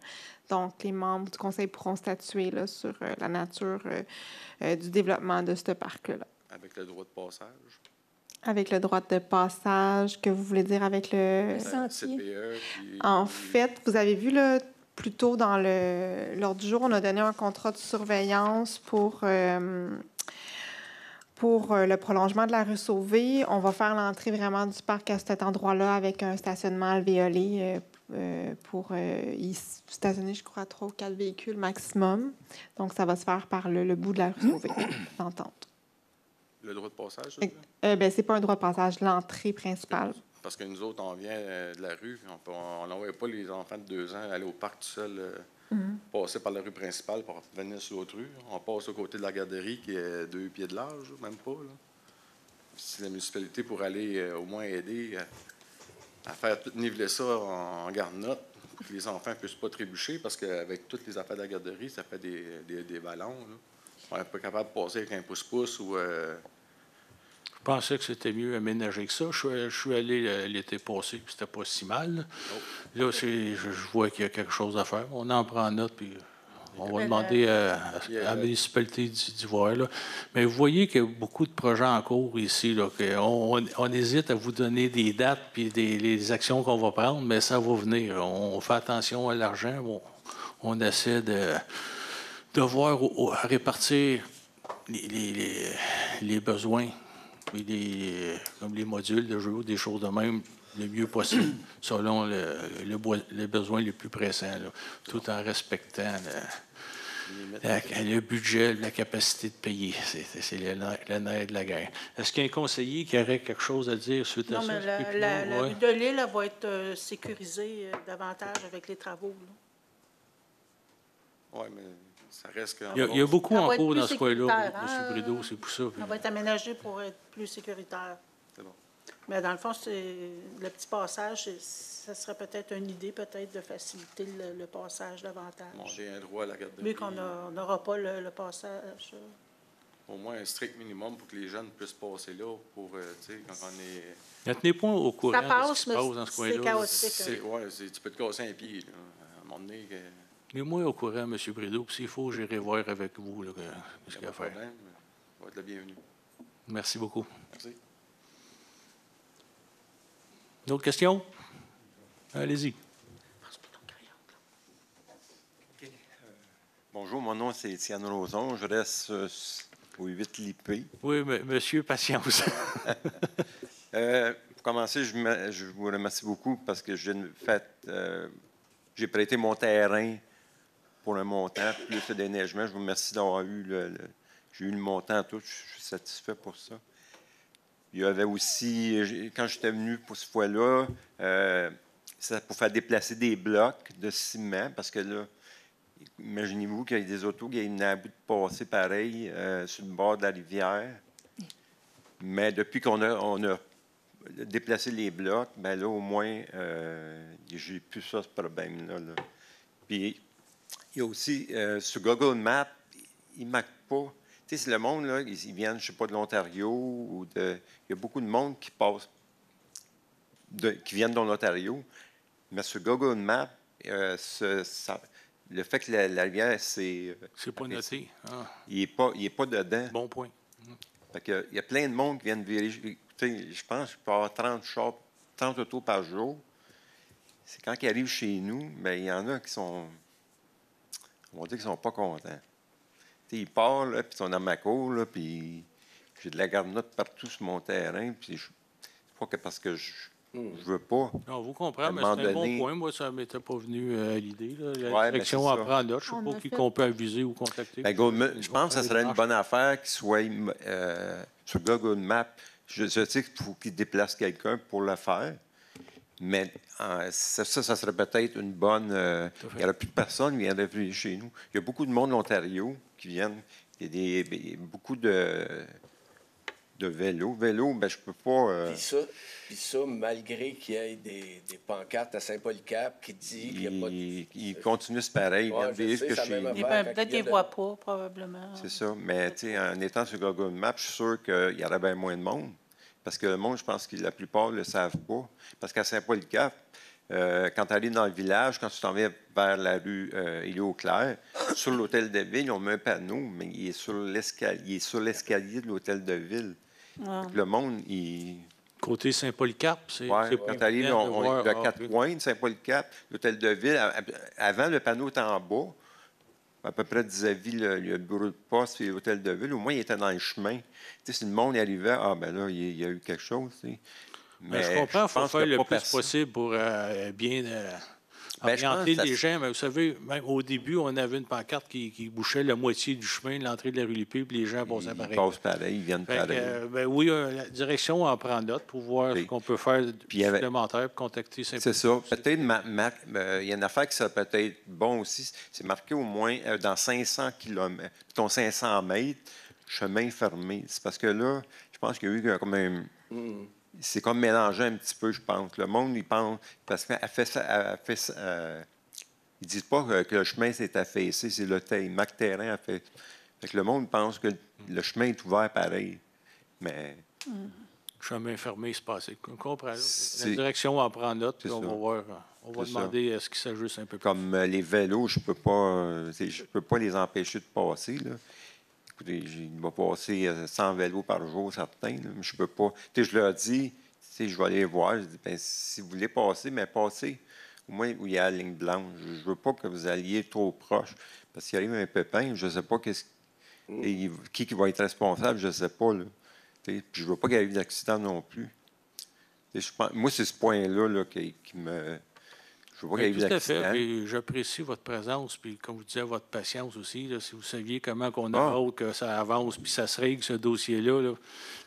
Donc, les membres du conseil pourront statuer là, sur la nature du développement de ce parc-là. Avec le droit de passage? Avec le droit de passage, que vous voulez dire avec le sentier? CPE, puis... En fait, vous avez vu là, plus tôt dans l'ordre du jour, on a donné un contrat de surveillance pour le prolongement de la rue Sauvée. On va faire l'entrée vraiment du parc à cet endroit-là avec un stationnement alvéolé pour y stationner, je crois, 3 ou 4 véhicules maximum. Donc, ça va se faire par le bout de la rue Sauvée, l'entente. Le droit de passage, c'est pas un droit de passage, l'entrée principale. Parce que nous autres, on vient de la rue, on n'envoie pas les enfants de 2 ans aller au parc tout seul, passer par la rue principale pour venir sur l'autre rue. On passe au côté de la garderie qui est 2 pieds de large, même pas. Là. Si la municipalité pourrait aller au moins aider à faire tout niveler ça en garde-note, pour que les enfants ne puissent pas trébucher, parce qu'avec toutes les affaires de la garderie, ça fait des ballons. Là. On n'est pas capable de passer avec un pouce-pouce ou... Je pensais que c'était mieux aménagé que ça. Je suis allé l'été passé, puis c'était pas si mal. Là, je vois qu'il y a quelque chose à faire. On en prend note, puis on va demander à la municipalité d'y voir. Là. Mais vous voyez qu'il y a beaucoup de projets en cours ici. Là, on hésite à vous donner des dates puis les actions qu'on va prendre, mais ça va venir. On fait attention à l'argent. On essaie de voir à répartir les besoins. Comme les modules de jeu, des choses de même, le mieux possible, selon les besoins les plus pressants, là, tout en respectant le budget, la capacité de payer. C'est le nerf de la guerre. Est-ce qu'il y a un conseiller qui aurait quelque chose à dire suite à ça? Non, mais la rue de l'île va être sécurisée davantage avec les travaux. Oui, mais... Ça reste il y a beaucoup en cours dans ce coin-là, M. Brideau, c'est pour ça. Ça va être aménagé pour être plus sécuritaire. C'est bon. Mais dans le fond, le petit passage, ça serait peut-être une idée, peut-être, de faciliter le passage davantage. Bon, j'ai un droit à la garderie. Vu qu'on n'aura pas le passage. Au moins un strict minimum pour que les jeunes puissent passer là, pour, tu sais, quand on est... Ne tenez pas au courant ça passe, de ce qui se passe dans ce coin-là. C'est chaotique. Oui, tu peux te casser un pied, là, à un moment donné... Tenez-moi au courant, M. Brideau, puis s'il faut, j'irai voir avec vous ce qu'il y a à faire. On va être le bienvenu. Merci beaucoup. Merci. D'autres questions? Allez-y. Okay. Bonjour, mon nom c'est Étienne Roson. Je reste au 8 Lipé. Oui, monsieur, patience. Pour commencer, je vous remercie beaucoup parce que j'ai prêté mon terrain pour un montant, plus le déneigement. Je vous remercie d'avoir eu j'ai eu le montant tout. Je suis satisfait pour ça. Il y avait aussi, quand j'étais venu pour cette fois-là, c'est pour faire déplacer des blocs de ciment, parce que là, imaginez-vous qu'il y a des autos qui ont à bout de passer pareil sur le bord de la rivière. Mais depuis qu'on a déplacé les blocs, bien là, au moins, j'ai plus ça, ce problème-là. Là. Puis, il y a aussi, sur Google Maps, il ne marque pas. Tu sais, c'est le monde, là, ils viennent, je ne sais pas, de l'Ontario, ou il y a beaucoup de monde qui passe, qui viennent de l'Ontario. Mais sur Google Maps, le fait que la rivière, c'est pas noté. Ah. Il n'est pas dedans. Bon point. Fait que, il y a plein de monde qui viennent vérifier. Je pense qu'il peut y avoir 30 autos par jour. C'est quand ils arrivent chez nous, bien, il y en a qui sont, on va dire qu'ils sont pas contents. T'sais, ils partent, là, puis ils sont dans ma cour, là, puis j'ai de la garde-note partout sur mon terrain, puis je crois que parce que je veux pas. Non, vous comprenez, mais c'est un bon point. Moi, ça ne m'était pas venu à l'idée. La direction en prend note. Je ne sais pas qui qu'on peut aviser ou contacter. Ben, je pense que ce serait une bonne affaire qu'il soit sur Google Maps. Je sais qu'il faut qu'il déplace quelqu'un pour le faire, Mais ça serait peut-être une bonne... il n'y aurait plus de personnes qui viendraient vivre chez nous. Il y a beaucoup de monde de l'Ontario qui viennent. Il y a beaucoup de vélos. Vélo, ben je peux pas... Puis ça, malgré qu'il y ait des pancartes à Saint-Paul-Cap qui disent qu'il n'y a pas de... Ils continuent pareil. Ouais, peut-être qu'ils ne voient pas, probablement. C'est ça. Mais en étant sur Google Maps, je suis sûr qu'il y aurait bien moins de monde. Parce que le monde, je pense que la plupart ne le savent pas. Parce qu'à Saint-Paul-Cap, quand tu arrives dans le village, quand tu t'en vas vers la rue Élie-Auclair, sur l'hôtel de ville, on met un panneau, mais il est sur l'escalier de l'hôtel de ville. Le monde, il... Côté Saint-Paul-Cap, c'est... Oui, quand tu arrives, il y a 4 coins de Saint-Paul-Cap, l'hôtel de ville. Avant, le panneau était en bas, à peu près vis-à-vis le bureau de poste et l'hôtel de ville. Au moins, il était dans le chemin. Si le monde y arrivait, ben là, il y a eu quelque chose. Mais je comprends, il faut faire le plus possible pour bien orienter les gens. Mais vous savez, même au début, on avait une pancarte qui bouchait la moitié du chemin de l'entrée de la rue Lépée, puis les gens passaient pareil. Ils passent pareil, ils viennent pareil. Oui, la direction en prend note pour voir ce qu'on peut faire supplémentaire pour contacter Saint-Paul. C'est ça. Peut-être, il y a une affaire qui serait peut-être bon aussi, c'est marqué au moins dans 500 km, 500 mètres, chemin fermé. C'est parce que là, je pense qu'il y a eu comme un... C'est comme mélangé un petit peu, je pense. Le monde, il pense... Parce qu'elle fait ça... ils ne disent pas que le chemin s'est affaissé, c'est le terrain a fait... Fait que le monde pense que le chemin est ouvert pareil. Mais... Chemin fermé, c'est passé. On comprend. La direction en prend note, puis on va voir... On va demander à ce qu'il s'ajuste un peu plus. Comme les vélos, je peux pas les empêcher de passer, là. Écoutez, il va passer 100 vélos par jour, certains. Là, mais je peux pas. Je leur dis, je vais aller voir. Je dis, ben, si vous voulez passer, mais passez au moins où il y a la ligne blanche. Je ne veux pas que vous alliez trop proche. Parce qu'il arrive un pépin, je ne sais pas qui va être responsable, je ne sais pas. Là. Puis je ne veux pas qu'il y ait d'accident non plus. Moi, c'est ce point-là là, qui me... Je veux pas qu'il y ait tout à fait. J'apprécie votre présence, puis comme vous disiez, votre patience aussi. Là, si vous saviez comment qu'on a hâte que ça avance, puis ça se règle, ce dossier-là.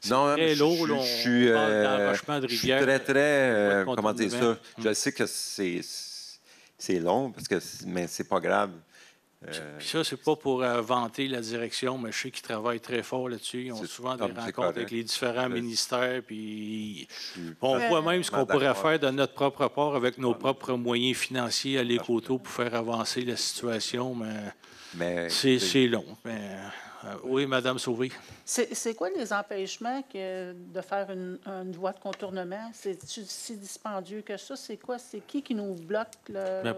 C'est très lourd. Je suis très, comment dire ça? Je sais que c'est long, mais c'est pas grave. Puis ça, c'est pas pour vanter la direction, mais je sais qu'ils travaillent très fort là-dessus. Ils ont souvent des rencontres avec les différents ministères. Puis on voit même ce qu'on pourrait faire de notre propre part avec nos propres moyens financiers à l'Écoto pour faire avancer la situation, mais c'est long. Oui, Mme Sauvé. C'est quoi les empêchements de faire une voie de contournement? C'est si dispendieux que ça? C'est quoi? C'est qui nous bloque?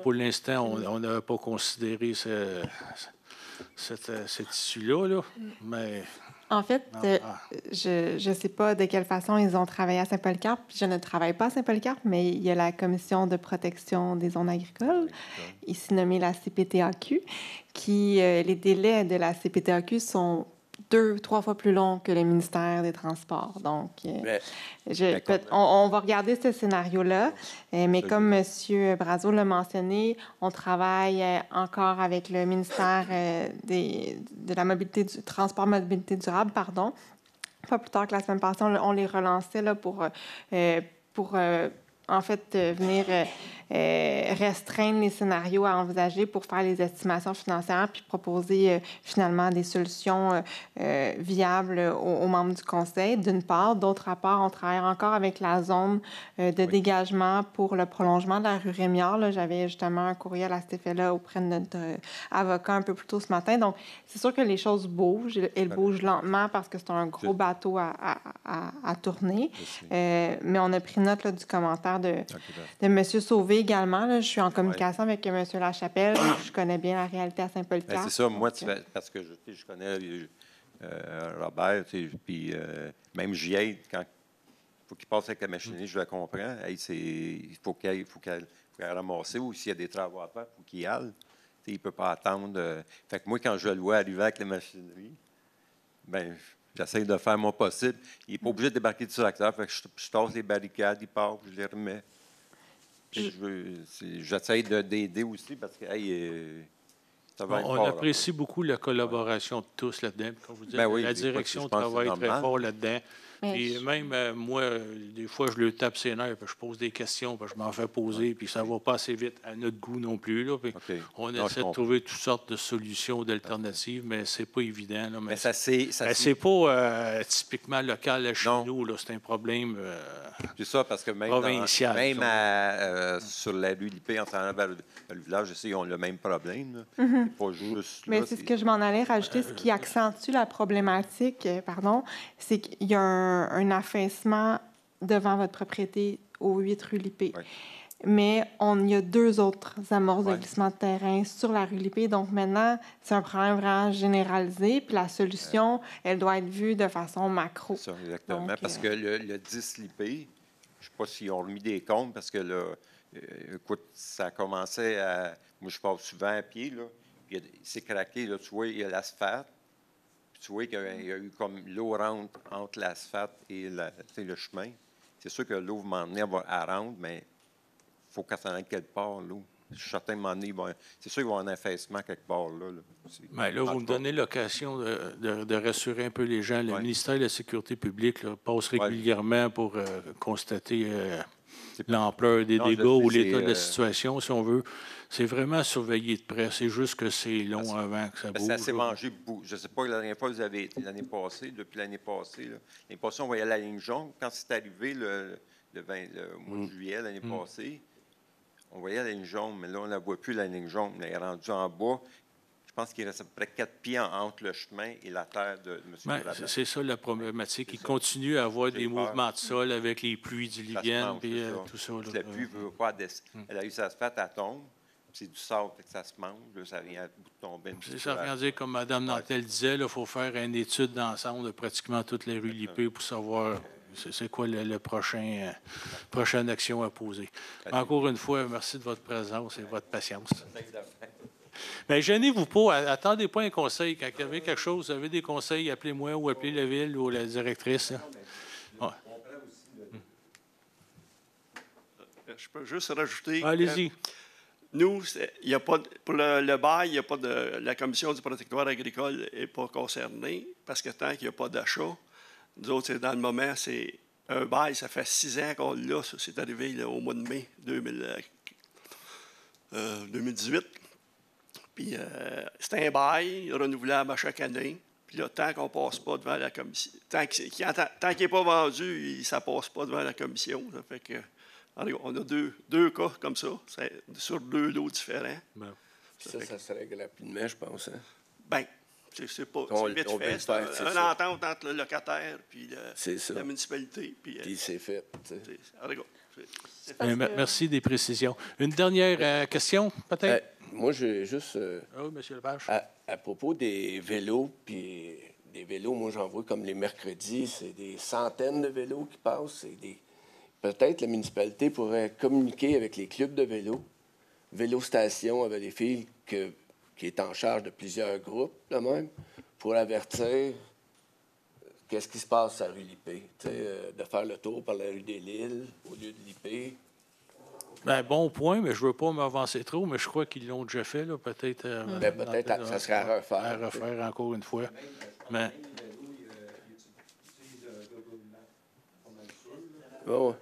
Pour l'instant, on n'a pas considéré cette issue-là. Là. Mais... En fait, je ne sais pas de quelle façon ils ont travaillé à Saint-Paul-Carpe. Je ne travaille pas à Saint-Paul-Carpe, mais il y a la Commission de protection des zones agricoles, ici nommée la CPTAQ, les délais de la CPTAQ sont 2-3 fois plus longs que le ministère des Transports. Donc, on va regarder ce scénario-là. Mais comme M. Brazeau l'a mentionné, on travaille encore avec le ministère de la mobilité du transport mobilité durable, pardon. Pas plus tard que la semaine passée, on les relançait là, pour en fait, venir restreindre les scénarios à envisager pour faire les estimations financières puis proposer finalement des solutions viables aux membres du Conseil, d'une part. D'autre part, on travaille encore avec la zone de dégagement pour le prolongement de la rue Rémiard. J'avais justement un courriel à cet effet-là auprès de notre avocat un peu plus tôt ce matin. Donc, c'est sûr que les choses bougent. Elles bougent lentement parce que c'est un gros bateau à tourner. Mais on a pris note là, du commentaire de M. Sauvé également. Là. Je suis en communication avec M. Lachapelle. Je connais bien la réalité à Saint-Paul-Carpe. C'est ça. Moi, parce que je connais Robert, puis même j'y aide quand il faut qu'il passe avec la machinerie, je le comprends. Il faut qu'elle ramasse ou s'il y a des travaux à faire, il faut qu'il y aille. Il ne peut pas attendre. Fait que moi, quand je le vois arriver avec la machinerie, ben j'essaie de faire mon possible. Il n'est pas obligé de débarquer du tracteur. Fait que je tasse les barricades, il part, je les remets. J'essaie d'aider aussi parce que ça va être on apprécie beaucoup la collaboration de tous là-dedans. Comme vous dites, la direction travaille très fort là-dedans. Et même moi, des fois, je le tape ses nerfs, puis je pose des questions, puis je m'en fais poser, puis ça ne va pas assez vite à notre goût non plus. Là, on essaie de trouver toutes sortes de solutions, d'alternatives, mais c'est pas évident. Là, mais c'est pas typiquement local chez nous. C'est un problème c'est ça, parce que provincial. Sur la rue Lippé, en s'en allant vers le village, je sais, ils ont le même problème. Là. C'est pas juste Mais là, c'est ce que je m'en allais rajouter. Ce qui accentue la problématique, c'est qu'il y a un affaissement devant votre propriété au 8 rue Lippé. Oui. Mais il y a 2 autres amorces de glissement de terrain sur la rue Lippé. Donc maintenant, c'est un problème vraiment généralisé. Puis la solution, elle doit être vue de façon macro. C'est ça, exactement. Donc, parce que le 10 Lippé, je ne sais pas s'ils ont remis des comptes, parce que là, écoute, ça commençait à... Moi, je passe souvent à pied, là. Puis c'est craqué, là. Tu vois, il y a l'asphalte. Puis tu vois qu'il y a eu comme l'eau rentre entre l'asphalte et le chemin. C'est sûr que l'eau, va m'emmener à rendre, mais il faut qu'elle s'en aille quelque part, l'eau. Je suis certain, c'est sûr qu'il va y avoir un affaissement quelque part, là. Bien, là, vous me donnez l'occasion de rassurer un peu les gens. Le ministère de la Sécurité publique là, passe régulièrement pour constater l'ampleur des dégâts ou l'état de la situation, si on veut. C'est vraiment surveillé de près. C'est juste que c'est long avant que ça bouge. Ça s'est mangé beaucoup. Je ne sais pas, la dernière fois, vous avez été l'année passée, depuis l'année passée. L'année passée, on voyait la ligne jaune. Quand c'est arrivé le mois de juillet, l'année passée, on voyait la ligne jaune, mais là, on ne la voit plus, la ligne jaune. Elle est rendue en bas. Je pense qu'il reste à peu près 4 pieds entre le chemin et la terre de M. Bourassa. C'est ça la problématique. Il continue à avoir des mouvements de sol avec les pluies diluviennes et tout ça. La pluie ne veut pas descendre. Elle a eu sa spate, elle tombe. C'est du sable, que ça se mange. Là, ça vient à bout de tomber. Ça vient dire, comme Mme Nantel disait, il faut faire une étude d'ensemble de pratiquement toutes les rues Lippé pour savoir c'est quoi le prochaine action à poser. Encore une fois, merci de votre présence et de votre patience. Bien, gênez-vous pas. Attendez pas un conseil. Quand vous avez quelque chose, vous avez des conseils, appelez-moi ou appelez la ville ou la directrice. Ouais. Je peux juste rajouter... Allez-y. Nous, y a pas, pour le bail, il n'y a pas de. La commission du protectoire agricole n'est pas concernée parce que tant qu'il n'y a pas d'achat, nous autres, c'est dans le moment, c'est un bail, ça fait 6 ans qu'on l'a. C'est arrivé là, au mois de mai 2018. Puis c'est un bail renouvelable à chaque année. Puis là, tant qu'on ne passe pas devant la commission, tant qu'il n'est pas vendu, ça ne passe pas devant la commission. Ça fait que. On a deux cas comme ça, sur 2 lots différents. Ben. Ça se règle rapidement, je pense. Hein? Bien, c'est pas vite fait. C'est une entente entre le locataire et la municipalité. Puis c'est fait. Merci des précisions. Une dernière question, peut-être? Moi, j'ai juste... oui, M. Lepage. À propos des vélos, puis des vélos, moi, j'en vois comme les mercredis, c'est des centaines de vélos qui passent, Peut-être la municipalité pourrait communiquer avec les clubs de vélo, Vélostation avec les filles qui est en charge de plusieurs groupes, là même, pour avertir qu'est-ce qui se passe à la rue Lippé. De faire le tour par la rue des Lilles au lieu de Lippé. Bien, bon point, mais je ne veux pas m'avancer trop, mais je crois qu'ils l'ont déjà fait, là, peut-être. Peut-être, ça serait à refaire. À refaire encore une fois. Mais... Bon.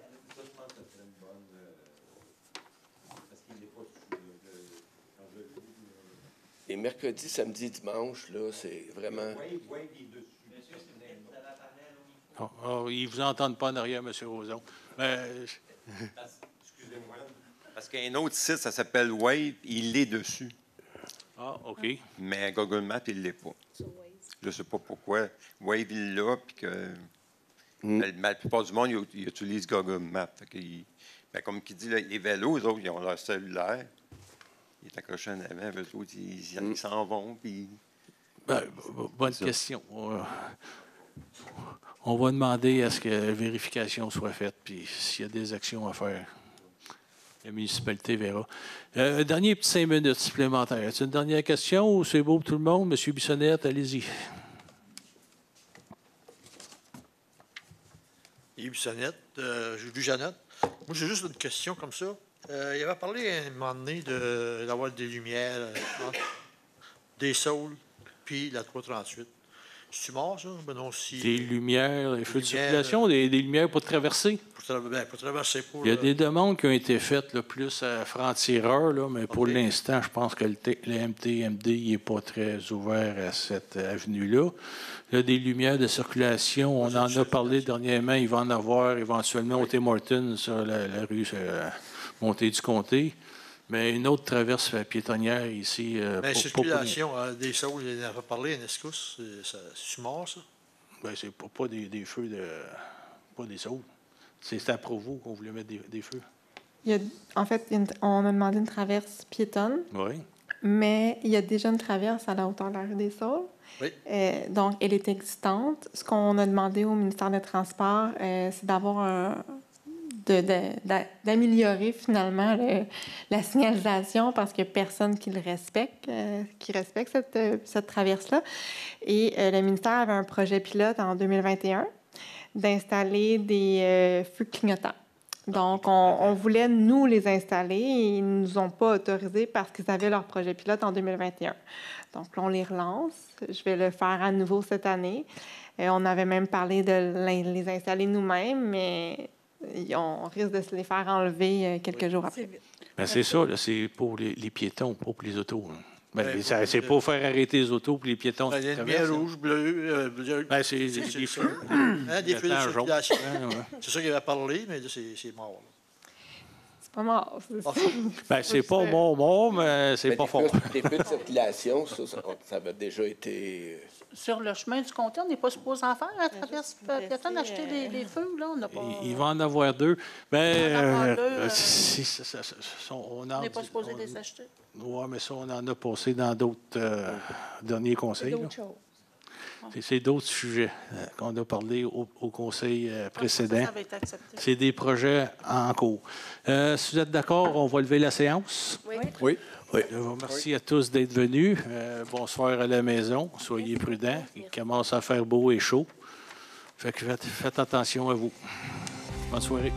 Les mercredis, samedi, dimanche, là, c'est vraiment... ils ne vous entendent pas en arrière, M. Roson. Excusez-moi. Parce qu'il y a un autre site, ça s'appelle Wave, il est dessus. Ah, OK. Mais Google Maps, il ne l'est pas. Je ne sais pas pourquoi. Wave, il l'a, puis que... La plupart du monde, ils utilisent Google Maps. Comme il dit, les vélos, eux autres, ils ont leur cellulaire. Ils est accroché en avant, eux autres, ils s'en vont. Puis... Bonne question. On va demander à ce que la vérification soit faite, puis s'il y a des actions à faire, la municipalité verra. Dernier petit 5 minutes supplémentaires. Est-ce une dernière question ou c'est beau pour tout le monde? M. Bissonnette, allez-y. Yves Bissonnette, j'ai vu Jeannette. Moi, j'ai juste une question comme ça. Il avait parlé à un moment donné d'avoir des lumières, des saules, puis la 338. C'est mort, ça? Ben non, si, Des lumières, des feux de lumières, circulation, des lumières pour traverser. pour traverser. Il y a des demandes qui ont été faites là, plus à franc-tireur, là, mais pour l'instant, je pense que le MTMD n'est pas très ouvert à cette avenue-là. Là, des lumières de circulation, on en a parlé dernièrement, il va en avoir éventuellement au Tim Hortons sur la rue Montée du Comté. Mais une autre traverse piétonnière ici. Mais circulation, des saules, il en a parlé, un escousse, c'est mort, ça? Bien, c'est pas des feux pas des saules. C'est à Provo qu'on voulait mettre des feux. En fait, on a demandé une traverse piétonne. Oui. Mais il y a déjà une traverse à la hauteur de la rue des Saules. Oui. Donc, elle est existante. Ce qu'on a demandé au ministère des Transports, c'est d'avoir d'améliorer finalement la signalisation parce qu'il n'y a personne qui respecte cette traverse-là. Et le ministère avait un projet pilote en 2021 d'installer des feux clignotants. Donc, on voulait, nous, les installer et ils ne nous ont pas autorisés parce qu'ils avaient leur projet pilote en 2021. Donc, là, on les relance. Je vais le faire à nouveau cette année. On avait même parlé de les installer nous-mêmes, mais on risque de se les faire enlever quelques jours après. Ben, c'est ça, là, c'est pour les piétons, pas pour les autos. Hein. Ben, c'est pour faire arrêter les autos et les piétons. Il y a une lumière rouge, bleu. Ben, c'est des feux. Des feux de circulation. C'est ça qu'il avait parlé, mais c'est mort. C'est pas mort. Ben, c'est pas mort, mais c'est pas fort. Les feux de circulation, ça avait déjà été... Sur le chemin du comté, on n'est pas supposé en faire à travers piétonne, acheter des feux, là. On n'a pas... Il va en avoir deux. Ben, on n'est pas supposé les acheter. Oui, mais ça, on en a passé dans d'autres derniers conseils. C'est d'autres sujets qu'on a parlé au conseil précédent. Ça va être accepté. C'est des projets en cours. Si vous êtes d'accord, on va lever la séance. Oui. Je vous remercie à tous d'être venus. Bonsoir à la maison. Soyez prudents. Il commence à faire beau et chaud. Fait que faites attention à vous. Bonne soirée.